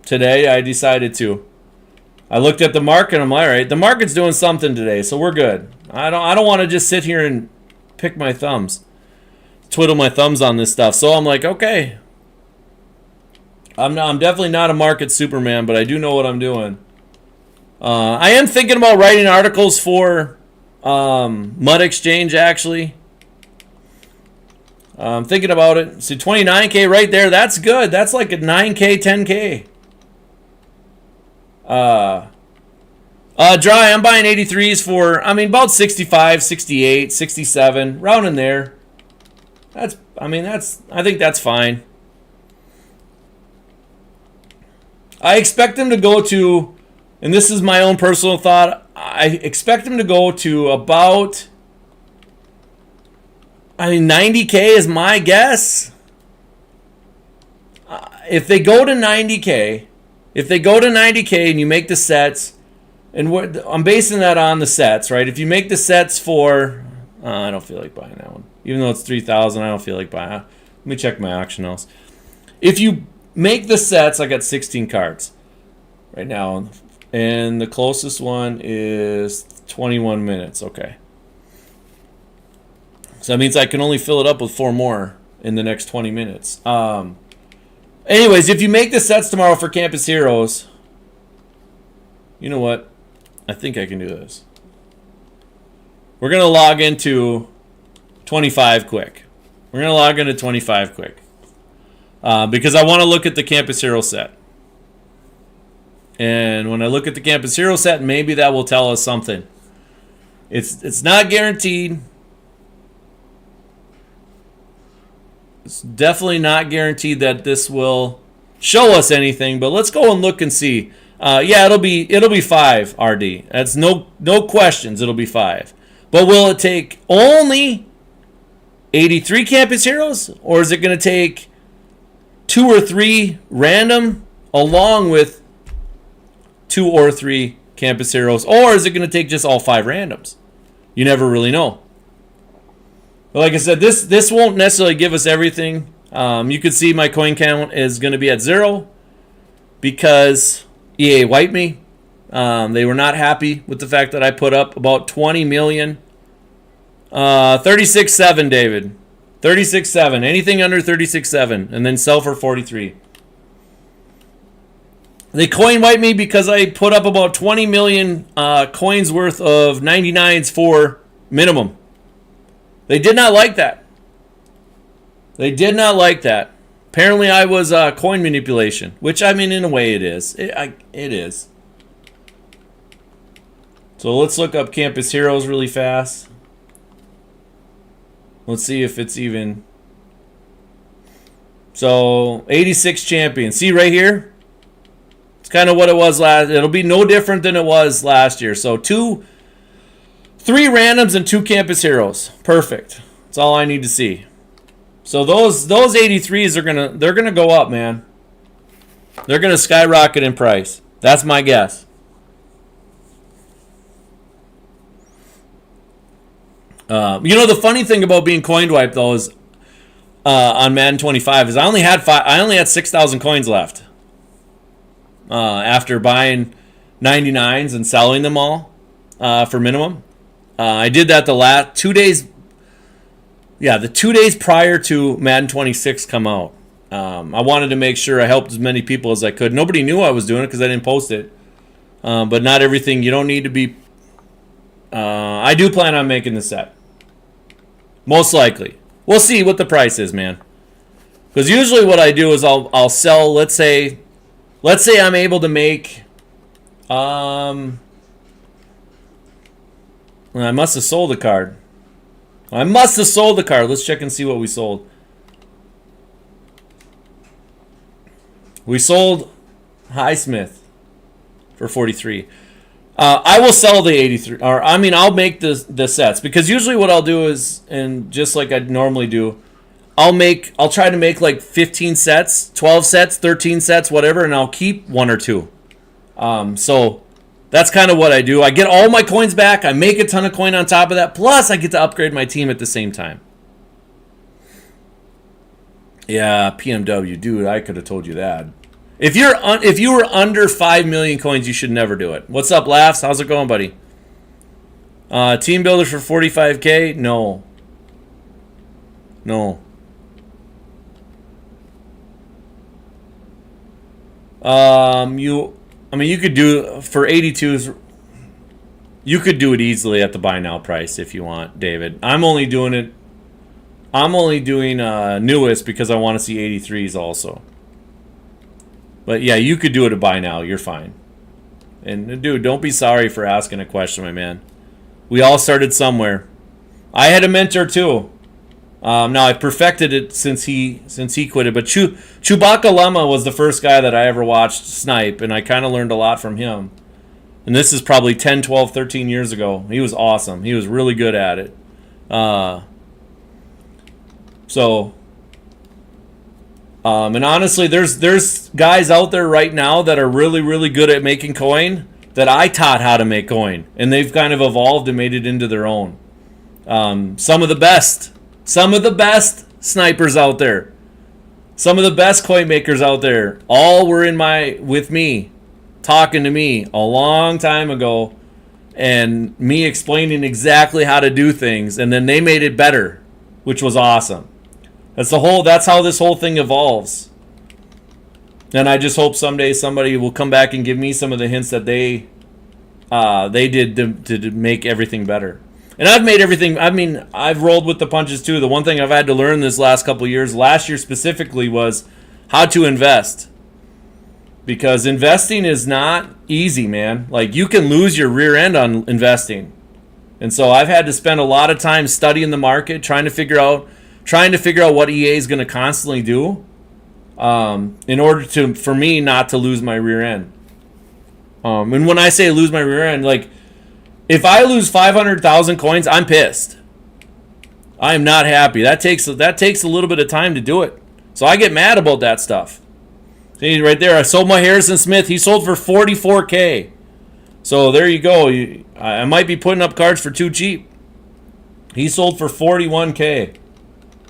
today I decided to. I looked at the market. I'm like, all right, the market's doing something today, so we're good. I don't want to just sit here and twiddle my thumbs on this stuff. So I'm like, okay. I'm definitely not a market superman, but I do know what I'm doing. I am thinking about writing articles for Mud Exchange, actually. I'm thinking about it. See, 29K right there. That's good. That's like a 9K, 10K. Dry, I'm buying 83s for, about 65, 68, 67, round in there. I think that's fine. I expect them to go to, and this is my own personal thought, I expect them to go to about, 90K is my guess. If they go to 90K and you make the sets, and I'm basing that on the sets, right? If you make the sets for, I don't feel like buying that one. Even though it's 3,000, I don't feel like buying it. Let me check my auctionals. If you make the sets, I got 16 cards right now. And the closest one is 21 minutes. Okay. So that means I can only fill it up with 4 more in the next 20 minutes. Anyways, if you make the sets tomorrow for Campus Heroes, you know what? I think I can do this. We're going to log into 25 quick. We're going to log into 25 quick. Because I want to look at the Campus Hero set. And when I look at the Campus Hero set, maybe that will tell us something. It's not guaranteed. It's definitely not guaranteed that this will show us anything, but let's go and look and see. Yeah, it'll be 5 RD. That's no questions. It'll be 5. But will it take only 83 Campus Heroes, or is it going to take 2 or 3 random along with 2 or 3 Campus Heroes, or is it going to take just all 5 randoms? You never really know. But like I said, this won't necessarily give us everything. You can see my coin count is going to be at 0 because EA wiped me. They were not happy with the fact that I put up about 20 million. 36.7, David. 36.7. Anything under 36.7, and then sell for 43. They coin wiped me because I put up about 20 million coins worth of 99s for minimum. They did not like that. They did not like that. Apparently I was coin manipulation, which in a way it is. It is. So let's look up Campus Heroes really fast. Let's see if it's even. So 86 champions. See right here? It's kind of what it was last. It'll be no different than it was last year. So 3 randoms and 2 Campus Heroes. Perfect. That's all I need to see. So those 83s they're gonna go up, man. They're gonna skyrocket in price. That's my guess. The funny thing about being coin wiped though is on Madden 25 is I only had 6,000 coins left after buying 99s and selling them all for minimum. I did that the last 2 days. Yeah, the 2 days prior to Madden 26 come out. I wanted to make sure I helped as many people as I could. Nobody knew I was doing it because I didn't post it. But not everything. You don't need to be. I do plan on making the set. Most likely. We'll see what the price is, man. Because usually what I do is I'll sell. Let's say I'm able to make. I must have sold a card. I must have sold the card. Let's check and see what we sold. We sold Highsmith for 43. I will sell the 83. Or I mean, I'll make the sets, because usually what I'll do is, and just like I normally do, I'll try to make like 15 sets, 12 sets, 13 sets, whatever, and I'll keep one or two. So that's kind of what I do. I get all my coins back. I make a ton of coin on top of that. Plus, I get to upgrade my team at the same time. Yeah, PMW, dude, I could have told you that. If you were under 5 million coins, you should never do it. What's up, Laughs? How's it going, buddy? Team builder for 45K? No. You could do for 82s. You could do it easily at the buy now price if you want, David. I'm only doing newest because I want to see 83s also. But yeah, you could do it at buy now. You're fine. And dude, don't be sorry for asking a question, my man. We all started somewhere. I had a mentor too. Now I perfected it since he quit it. But Chewbacca Lama was the first guy that I ever watched snipe, and I kind of learned a lot from him. And this is probably 10, 12, 13 years ago. He was awesome. He was really good at it. And honestly, there's guys out there right now that are really, really good at making coin that I taught how to make coin, and they've kind of evolved and made it into their own. Some of the best snipers out there, some of the best coin makers out there, all were with me, talking to me a long time ago, and me explaining exactly how to do things, and then they made it better, which was awesome. That's how this whole thing evolves. And I just hope someday somebody will come back and give me some of the hints that they did to make everything better. And I've made everything. I mean, I've rolled with the punches too. The one thing I've had to learn this last couple of years, last year specifically, was how to invest. Because investing is not easy, man. Like, you can lose your rear end on investing. And so I've had to spend a lot of time studying the market, trying to figure out what EA is going to constantly do, in order for me not to lose my rear end. And when I say lose my rear end, like, if I lose 500,000 coins, I'm pissed. I am not happy. That takes a little bit of time to do it. So I get mad about that stuff. See, right there, I sold my Harrison Smith. He sold for 44K. So there you go. I might be putting up cards for too cheap. He sold for 41K.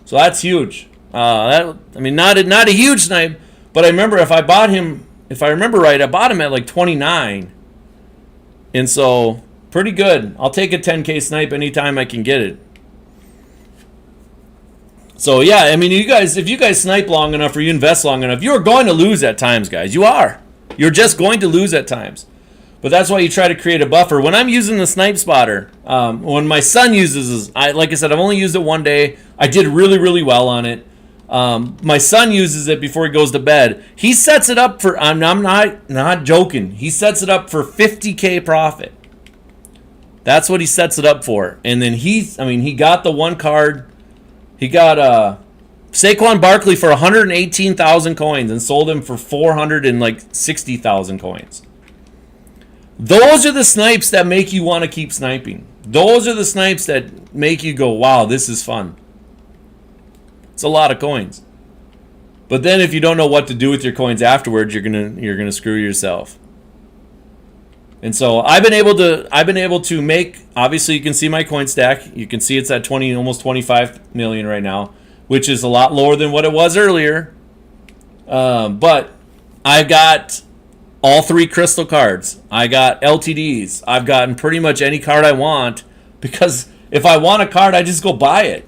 So that's huge. Not a huge snipe, but I remember if I remember right, I bought him at like 29. And so, pretty good. I'll take a 10K snipe anytime I can get it. So yeah, I mean, if you guys snipe long enough or you invest long enough, you're going to lose at times, guys. You are. You're just going to lose at times. But that's why you try to create a buffer. When I'm using the snipe spotter, when my son uses, like I said, I've only used it one day. I did really, really well on it. My son uses it before he goes to bed. He sets it up for, I'm not joking, he sets it up for 50K profit. That's what he sets it up for. And then he got the one card. He got Saquon Barkley for 118,000 coins and sold him for 460,000 coins. Those are the snipes that make you want to keep sniping. Those are the snipes that make you go, wow, this is fun. It's a lot of coins. But then if you don't know what to do with your coins afterwards, you're gonna screw yourself. And so I've been able to make, obviously you can see my coin stack. You can see it's at almost 25 million right now, which is a lot lower than what it was earlier. But I got all 3 crystal cards. I got LTDs. I've gotten pretty much any card I want, because if I want a card, I just go buy it.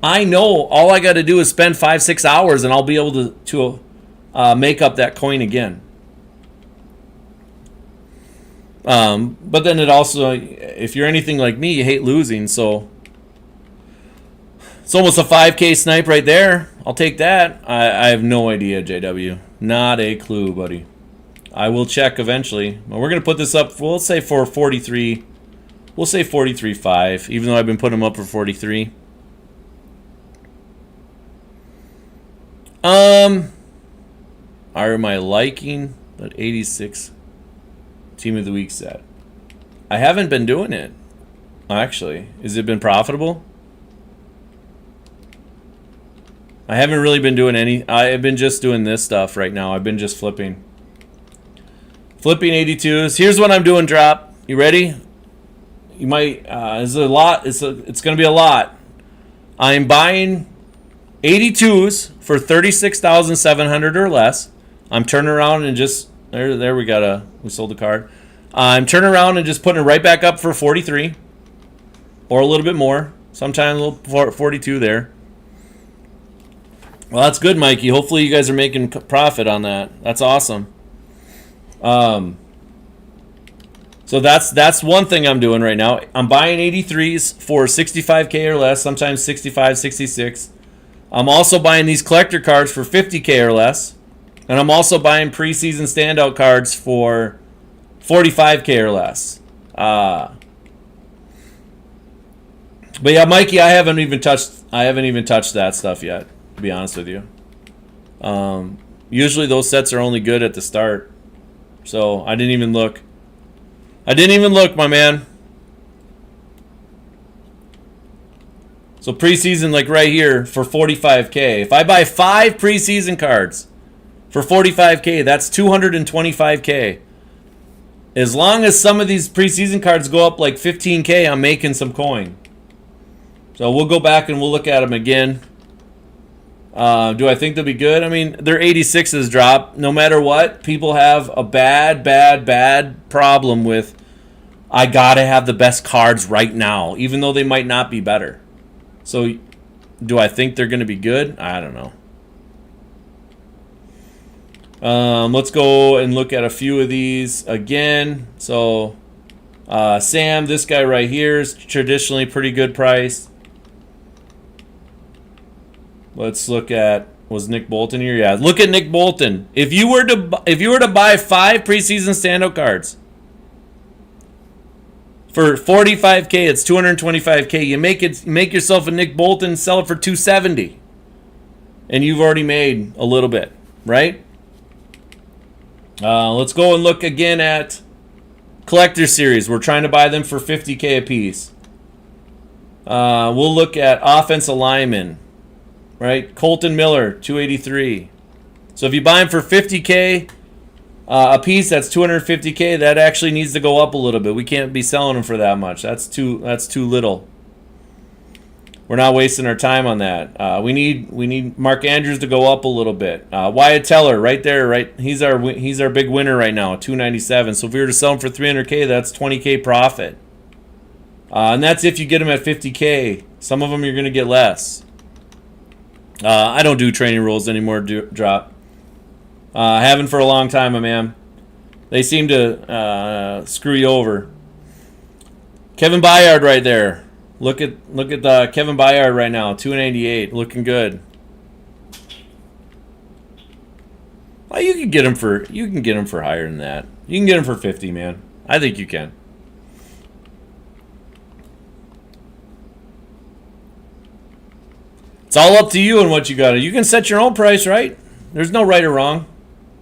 I know all I got to do is spend 5-6 hours and I'll be able to make up that coin again. But then it also, if you're anything like me, you hate losing, so it's almost a 5K snipe right there. I'll take that. I have no idea, JW. Not a clue, buddy. I will check eventually. Well, we're going to put this up, we'll say for 43. We'll say 43.5, even though I've been putting them up for 43. Are my liking that 86 team of the week set? I haven't been doing it. Actually, has it been profitable? I haven't really been doing any. I've been just doing this stuff right now. I've been just flipping 82s. Here's what I'm doing, Drop. You ready? You might. It's a lot. It's going to be a lot. I'm buying 82s for 36,700 or less. I'm turning around and just there we sold the card. I'm turning around and just putting it right back up for 43 or a little bit more. Sometimes a little 42 there. Well, that's good, Mikey. Hopefully you guys are making profit on that. That's awesome. So that's one thing I'm doing right now. I'm buying 83s for 65K or less, sometimes 65, 66. I'm also buying these collector cards for 50K or less. And I'm also buying preseason standout cards for 45K or less. But yeah, Mikey, I haven't even touched that stuff yet, to be honest with you. Usually those sets are only good at the start. So I didn't even look. My man. So preseason, like right here, for 45K. If I buy 5 preseason cards for 45K, that's 225K. As long as some of these preseason cards go up like 15K, I'm making some coin. So we'll go back and we'll look at them again. Do I think they'll be good? I mean, their 86s drop. No matter what, people have a bad problem with, I gotta have the best cards right now, even though they might not be better. So do I think they're going to be good? I don't know. Let's go and look at a few of these again. So Sam, this guy right here is traditionally pretty good price. Let's look at, was Nick Bolton here? Yeah, look at Nick Bolton. If you were to buy 5 preseason standout cards for 45K, it's 225K. You make yourself a Nick Bolton, sell it for 270, and you've already made a little bit, right? Let's go and look again at collector series. We're trying to buy them for 50K a piece. We'll look at offensive lineman. Right, Colton Miller, 283. So if you buy them for 50K a piece, that's 250K. That actually needs to go up a little bit. We can't be selling them for that much. That's too little. We're not wasting our time on that. We need Mark Andrews to go up a little bit. Wyatt Teller, right there, right. He's our big winner right now, 297. So if we were to sell him for 300K, that's 20K profit. And that's if you get them at 50K. Some of them you're going to get less. I don't do training rules anymore, Drop. I haven't for a long time, my man. They seem to screw you over. Kevin Byard right there. Look at Kevin Byard right now, 298, looking good. Well, you can get him for higher than that. You can get him for 50, man. I think you can. It's all up to you and what you got. You can set your own price, right? There's no right or wrong.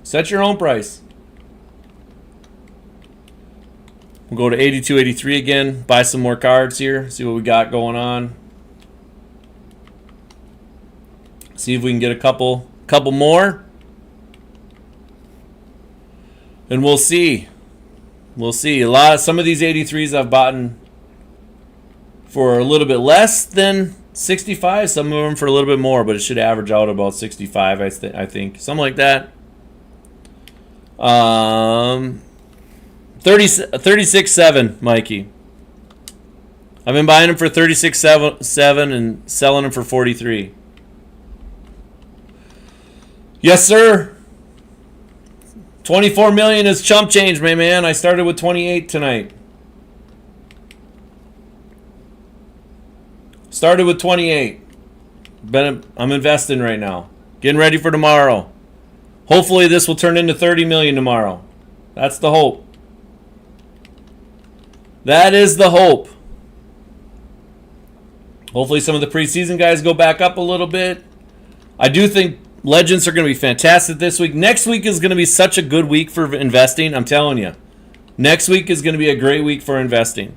Set your own price. We'll go to 82, 83 again. Buy some more cards here. See what we got going on. See if we can get a couple more. And we'll see. We'll see. Some of these 83s I've bought for a little bit less than 65, some of them for a little bit more, but it should average out about 65, I think. Something like that. 36.7, Mikey. I've been buying them for 36.7 and selling them for 43. Yes, sir. 24 million is chump change, my man. I started with 28 tonight. Started with 28. I'm investing right now. Getting ready for tomorrow. Hopefully this will turn into 30 million tomorrow. That's the hope. That is the hope. Hopefully some of the preseason guys go back up a little bit. I do think Legends are going to be fantastic this week. Next week is going to be such a good week for investing. I'm telling you. Next week is going to be a great week for investing.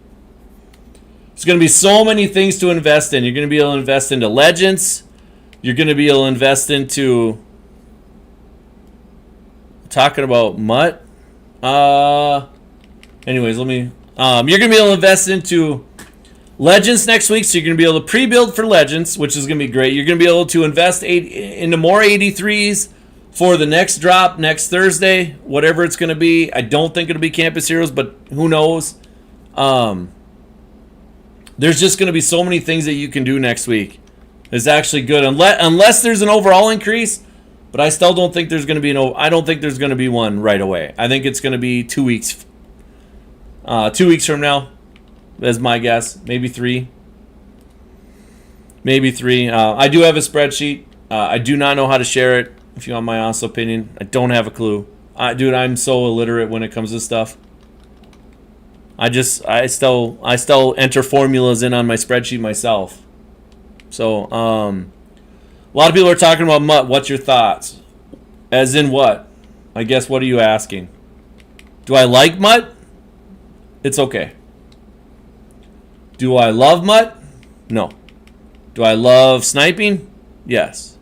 There's going to be so many things to invest in. You're going to be able to invest into Legends. You're going to be able to invest into... Talking about Mutt. Anyways, let me... you're going to be able to invest into Legends next week, so you're going to be able to pre-build for Legends, which is going to be great. You're going to be able to invest into more 83s for the next drop next Thursday, whatever it's going to be. I don't think it'll be Campus Heroes, but who knows? There's just going to be so many things that you can do next week. It's actually good, unless there's an overall increase. But I still don't think there's going to be I don't think there's going to be one right away. I think it's going to be 2 weeks. 2 weeks from now, is my guess. Maybe 3. Maybe 3. I do have a spreadsheet. I do not know how to share it. If you want my honest opinion, I don't have a clue. Dude, I'm so illiterate when it comes to stuff. I still enter formulas in on my spreadsheet myself. So, a lot of people are talking about Mutt. What's your thoughts? As in what? I guess, what are you asking? Do I like Mutt? It's okay. Do I love Mutt? No. Do I love sniping? Yes.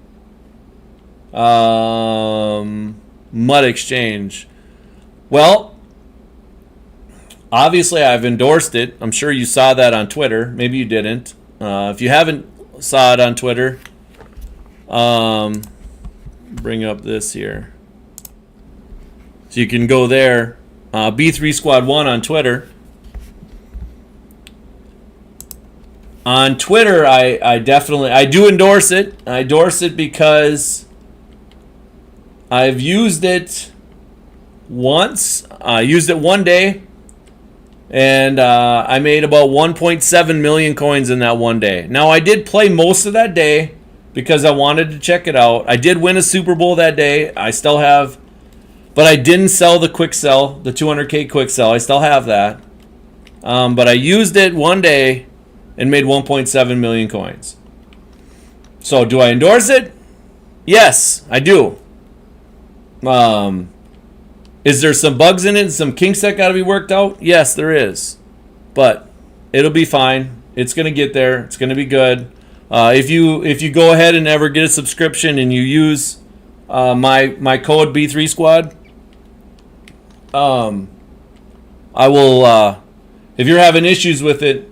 Mutt Exchange. Well, obviously I've endorsed it. I'm sure you saw that on Twitter. Maybe you didn't. If you haven't saw it on Twitter, bring up this here. So you can go there. B3 Squad 1 on Twitter. On Twitter, I do endorse it. I endorse it because I've used it once. I used it one day, and I made about 1.7 million coins in that one day. Now, I did play most of that day because I wanted to check it out. I did win a Super Bowl that day. I still have, but I didn't sell the quick sell, the 200K quick sell. I still have that. But I used it one day and made 1.7 million coins. So, do I endorse it? Yes, I do. Is there some bugs in it, some kinks that got to be worked out? Yes, there is. But it'll be fine. It's going to get there. It's going to be good. If you go ahead and ever get a subscription and you use my code B3 Squad, I will. If you're having issues with it,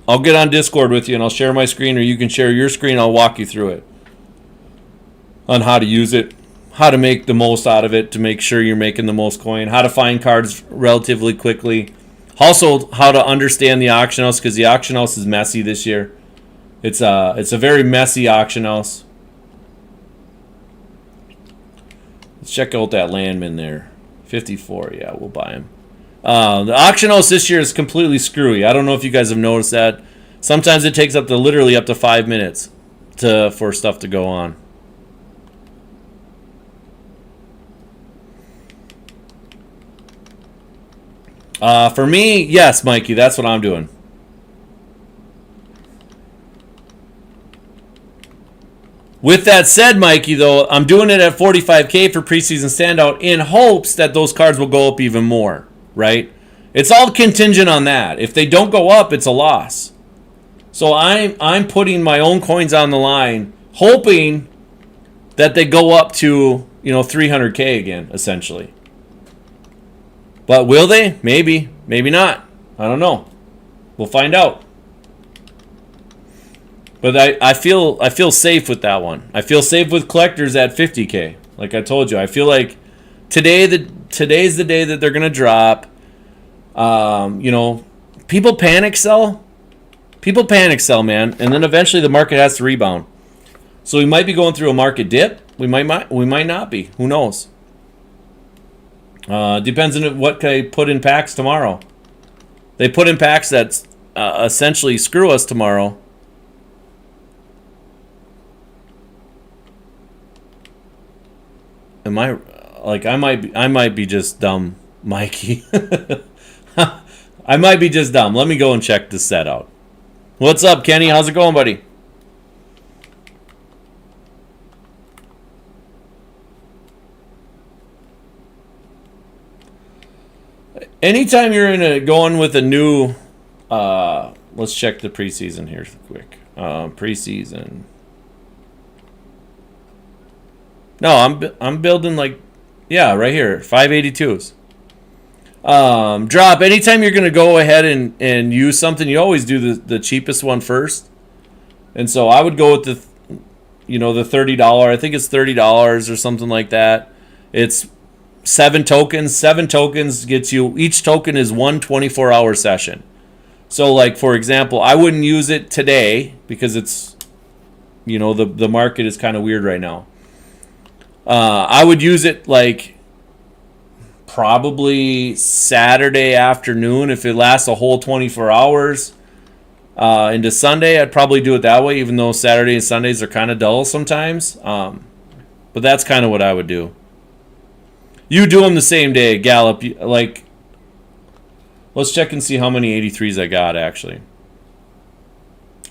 I'll get on Discord with you and I'll share my screen, or you can share your screen. I'll walk you through it on how to use it, how to make the most out of it to make sure you're making the most coin, how to find cards relatively quickly. Also, how to understand the auction house, because the auction house is messy this year. It's a very messy auction house. Let's check out that Landman there. 54, yeah, we'll buy him. The auction house this year is completely screwy. I don't know if you guys have noticed that. Sometimes it takes literally up to 5 minutes for stuff to go on. For me, yes, Mikey, that's what I'm doing. With that said, Mikey, though, I'm doing it at 45K for preseason standout in hopes that those cards will go up even more, right? It's all contingent on that. If they don't go up, it's a loss. So I'm putting my own coins on the line, hoping that they go up to, 300K again, essentially. But will they? Maybe. Maybe not. I don't know. We'll find out. But I feel safe with that one. I feel safe with collectors at 50K. Like I told you, I feel like today's the day that they're gonna drop. People panic sell. People panic sell, man, and then eventually the market has to rebound. So we might be going through a market dip. We might not be. Who knows? Depends on what they put in packs tomorrow. They put in packs that essentially screw us tomorrow. I might be just dumb, Mikey. I might be just dumb. Let me go and check this set out. What's up, Kenny? How's it going, buddy? Anytime you're going with a new, let's check the preseason here quick. Preseason. No, I'm building like, yeah, right here, 582s. Drop. Anytime you're gonna go ahead and use something, you always do the cheapest one first. And so I would go with the $30. I think it's $30 or something like that. It's 7 tokens. 7 tokens gets you, each token is one 24-hour session. So like, for example, I wouldn't use it today because it's, the market is kind of weird right now. I would use it like probably Saturday afternoon if it lasts a whole 24 hours. Into Sunday, I'd probably do it that way, even though Saturday and Sundays are kind of dull sometimes. But that's kind of what I would do. You do them the same day, Gallup. Like, let's check and see how many 83s I got, actually.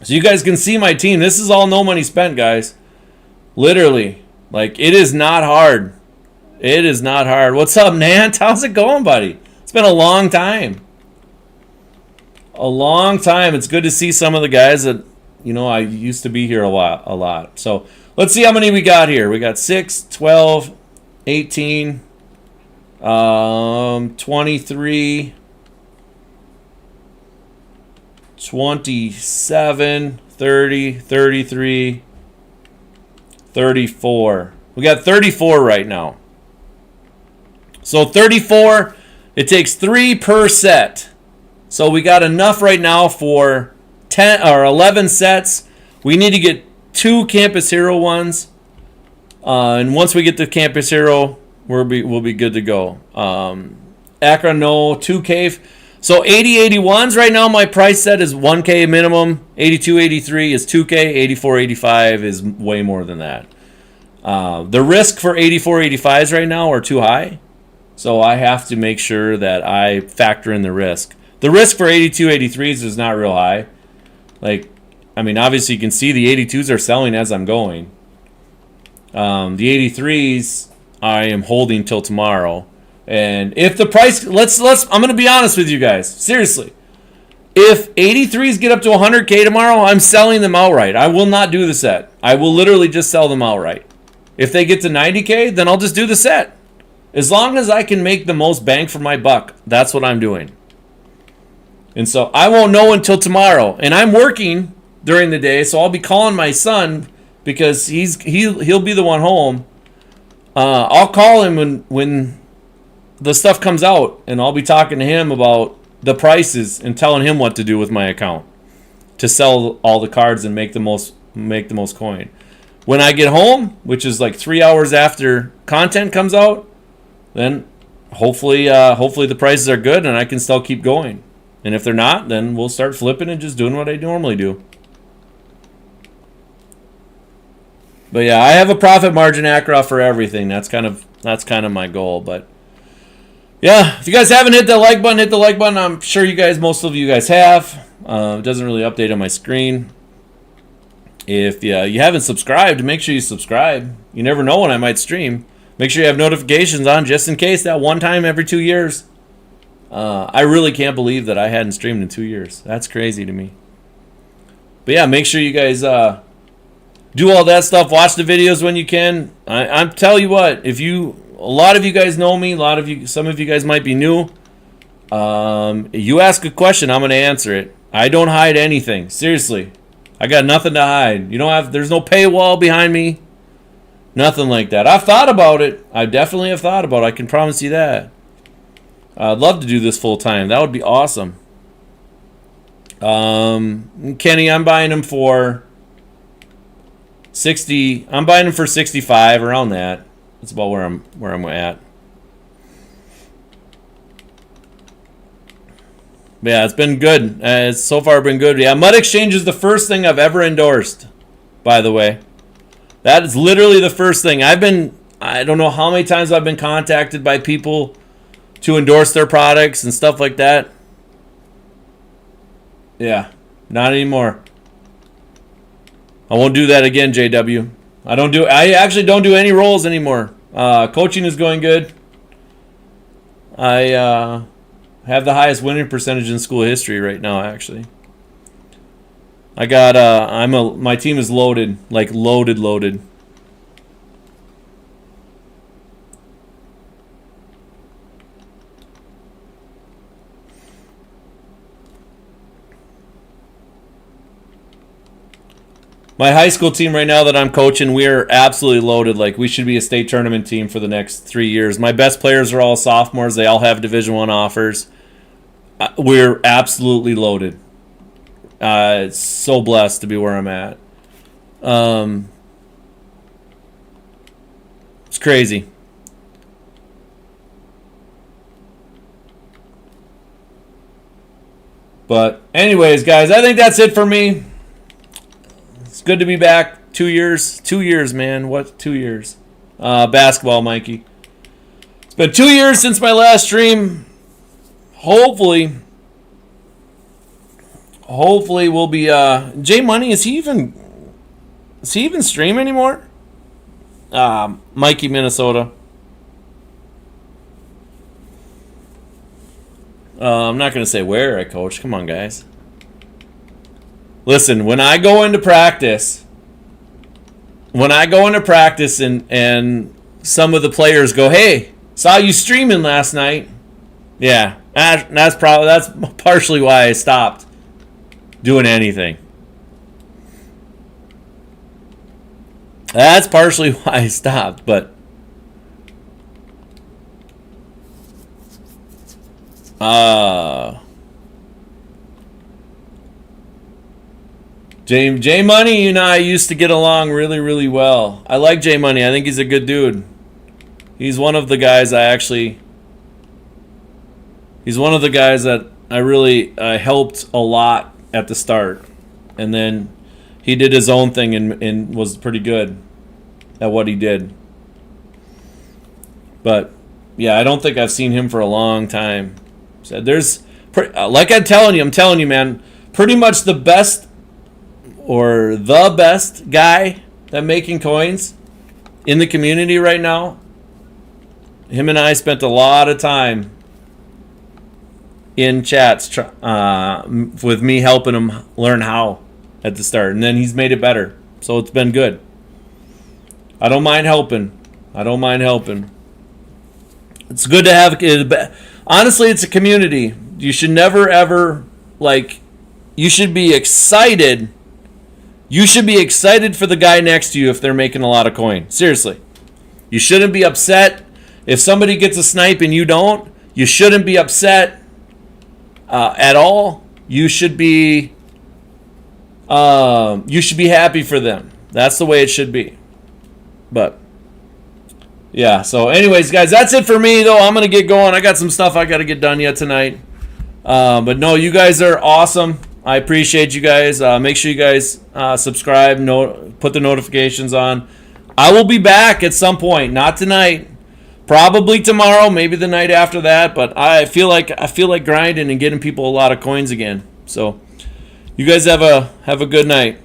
So you guys can see my team. This is all no money spent, guys. Literally. Like, it is not hard. It is not hard. What's up, Nant? How's it going, buddy? It's been a long time. A long time. It's good to see some of the guys that, I used to be here a lot. So, let's see how many we got here. We got 6, 12, 18, 23, 27, 30, 33, 34. We got 34 right now. So 34, it takes 3 per set. So we got enough right now for 10 or 11 sets. We need to get 2 Campus Hero ones. And once we get the Campus Hero, we'll be good to go. Akron, no, 2K. So 80-81s right now, my price set is 1K minimum. 82-83 is 2K. 84-85 is way more than that. The risk for 84-85s right now are too high. So I have to make sure that I factor in the risk. The risk for 82-83s is not real high. Like, I mean, obviously you can see the 82s are selling as I'm going. The 83s I am holding till tomorrow. And if the price, I'm going to be honest with you guys. Seriously. If 83s get up to 100K tomorrow, I'm selling them outright. I will not do the set. I will literally just sell them outright. If they get to 90K, then I'll just do the set. As long as I can make the most bang for my buck, that's what I'm doing. And so I won't know until tomorrow. And I'm working during the day, so I'll be calling my son because he'll be the one home. I'll call him when the stuff comes out, and I'll be talking to him about the prices and telling him what to do with my account to sell all the cards and make the most coin. When I get home, which is like 3 hours after content comes out, then hopefully the prices are good and I can still keep going. And if they're not, then we'll start flipping and just doing what I normally do. But yeah, I have a profit margin Acra for everything. That's kind of my goal. But yeah, if you guys haven't hit the like button, hit the like button. I'm sure most of you guys have. It doesn't really update on my screen. If you haven't subscribed, make sure you subscribe. You never know when I might stream. Make sure you have notifications on just in case that one time every 2 years. I really can't believe that I hadn't streamed in 2 years. That's crazy to me. But yeah, make sure you guys do all that stuff. Watch the videos when you can. I'm telling you what, a lot of you guys know me. Some of you guys might be new. You ask a question, I'm going to answer it. I don't hide anything. Seriously. I got nothing to hide. There's no paywall behind me. Nothing like that. I've thought about it. I definitely have thought about it. I can promise you that. I'd love to do this full time. That would be awesome. Kenny, I'm buying them for 60. I'm buying them for 65, around that. That's about where I'm at. But yeah, it's been good. It's so far been good. Yeah, Mud Exchange is the first thing I've ever endorsed, by the way. That is literally the first thing. I don't know how many times I've been contacted by people to endorse their products and stuff like that. Yeah, not anymore. I won't do that again, JW. I actually don't do any roles anymore. Coaching is going good. I have the highest winning percentage in school history right now, actually. I got my team is loaded, like loaded. My high school team right now that I'm coaching, we are absolutely loaded. Like, we should be a state tournament team for the next 3 years. My best players are all sophomores. They all have Division I offers. We're absolutely loaded. It's so blessed to be where I'm at. It's crazy. But anyways, guys, I think that's it for me. It's good to be back. 2 years. 2 years, man. What? 2 years. Basketball, Mikey. It's been 2 years since my last stream. Hopefully we'll be J Money, is he even stream anymore? Mikey, Minnesota. I'm not gonna say where I coach. Come on, guys. Listen, when I go into practice and some of the players go, "Hey, saw you streaming last night." Yeah, that's partially why I stopped doing anything. That's partially why I stopped, but J Money and I used to get along really, really well. I like J Money. I think he's a good dude. He's one of the guys that I really helped a lot at the start. And then he did his own thing and was pretty good at what he did. But yeah, I don't think I've seen him for a long time. So there's, like I'm telling you, man, pretty much the best guy that making coins in the community right now. Him and I spent a lot of time in chats with me helping him learn how at the start, and then he's made it better. So it's been good. I don't mind helping. It's good to have. Honestly, it's a community. You should never ever you should be excited. You should be excited for the guy next to you if they're making a lot of coin. Seriously. You shouldn't be upset if somebody gets a snipe and you don't. You shouldn't be upset at all. You should be happy for them. That's the way it should be. But yeah, so anyways, guys, that's it for me, though. I'm going to get going. I got some stuff I got to get done yet tonight. But no, you guys are awesome. I appreciate you guys. Make sure you guys subscribe, put the notifications on. I will be back at some point, not tonight. Probably tomorrow, maybe the night after that, but I feel like grinding and getting people a lot of coins again. So you guys have a good night.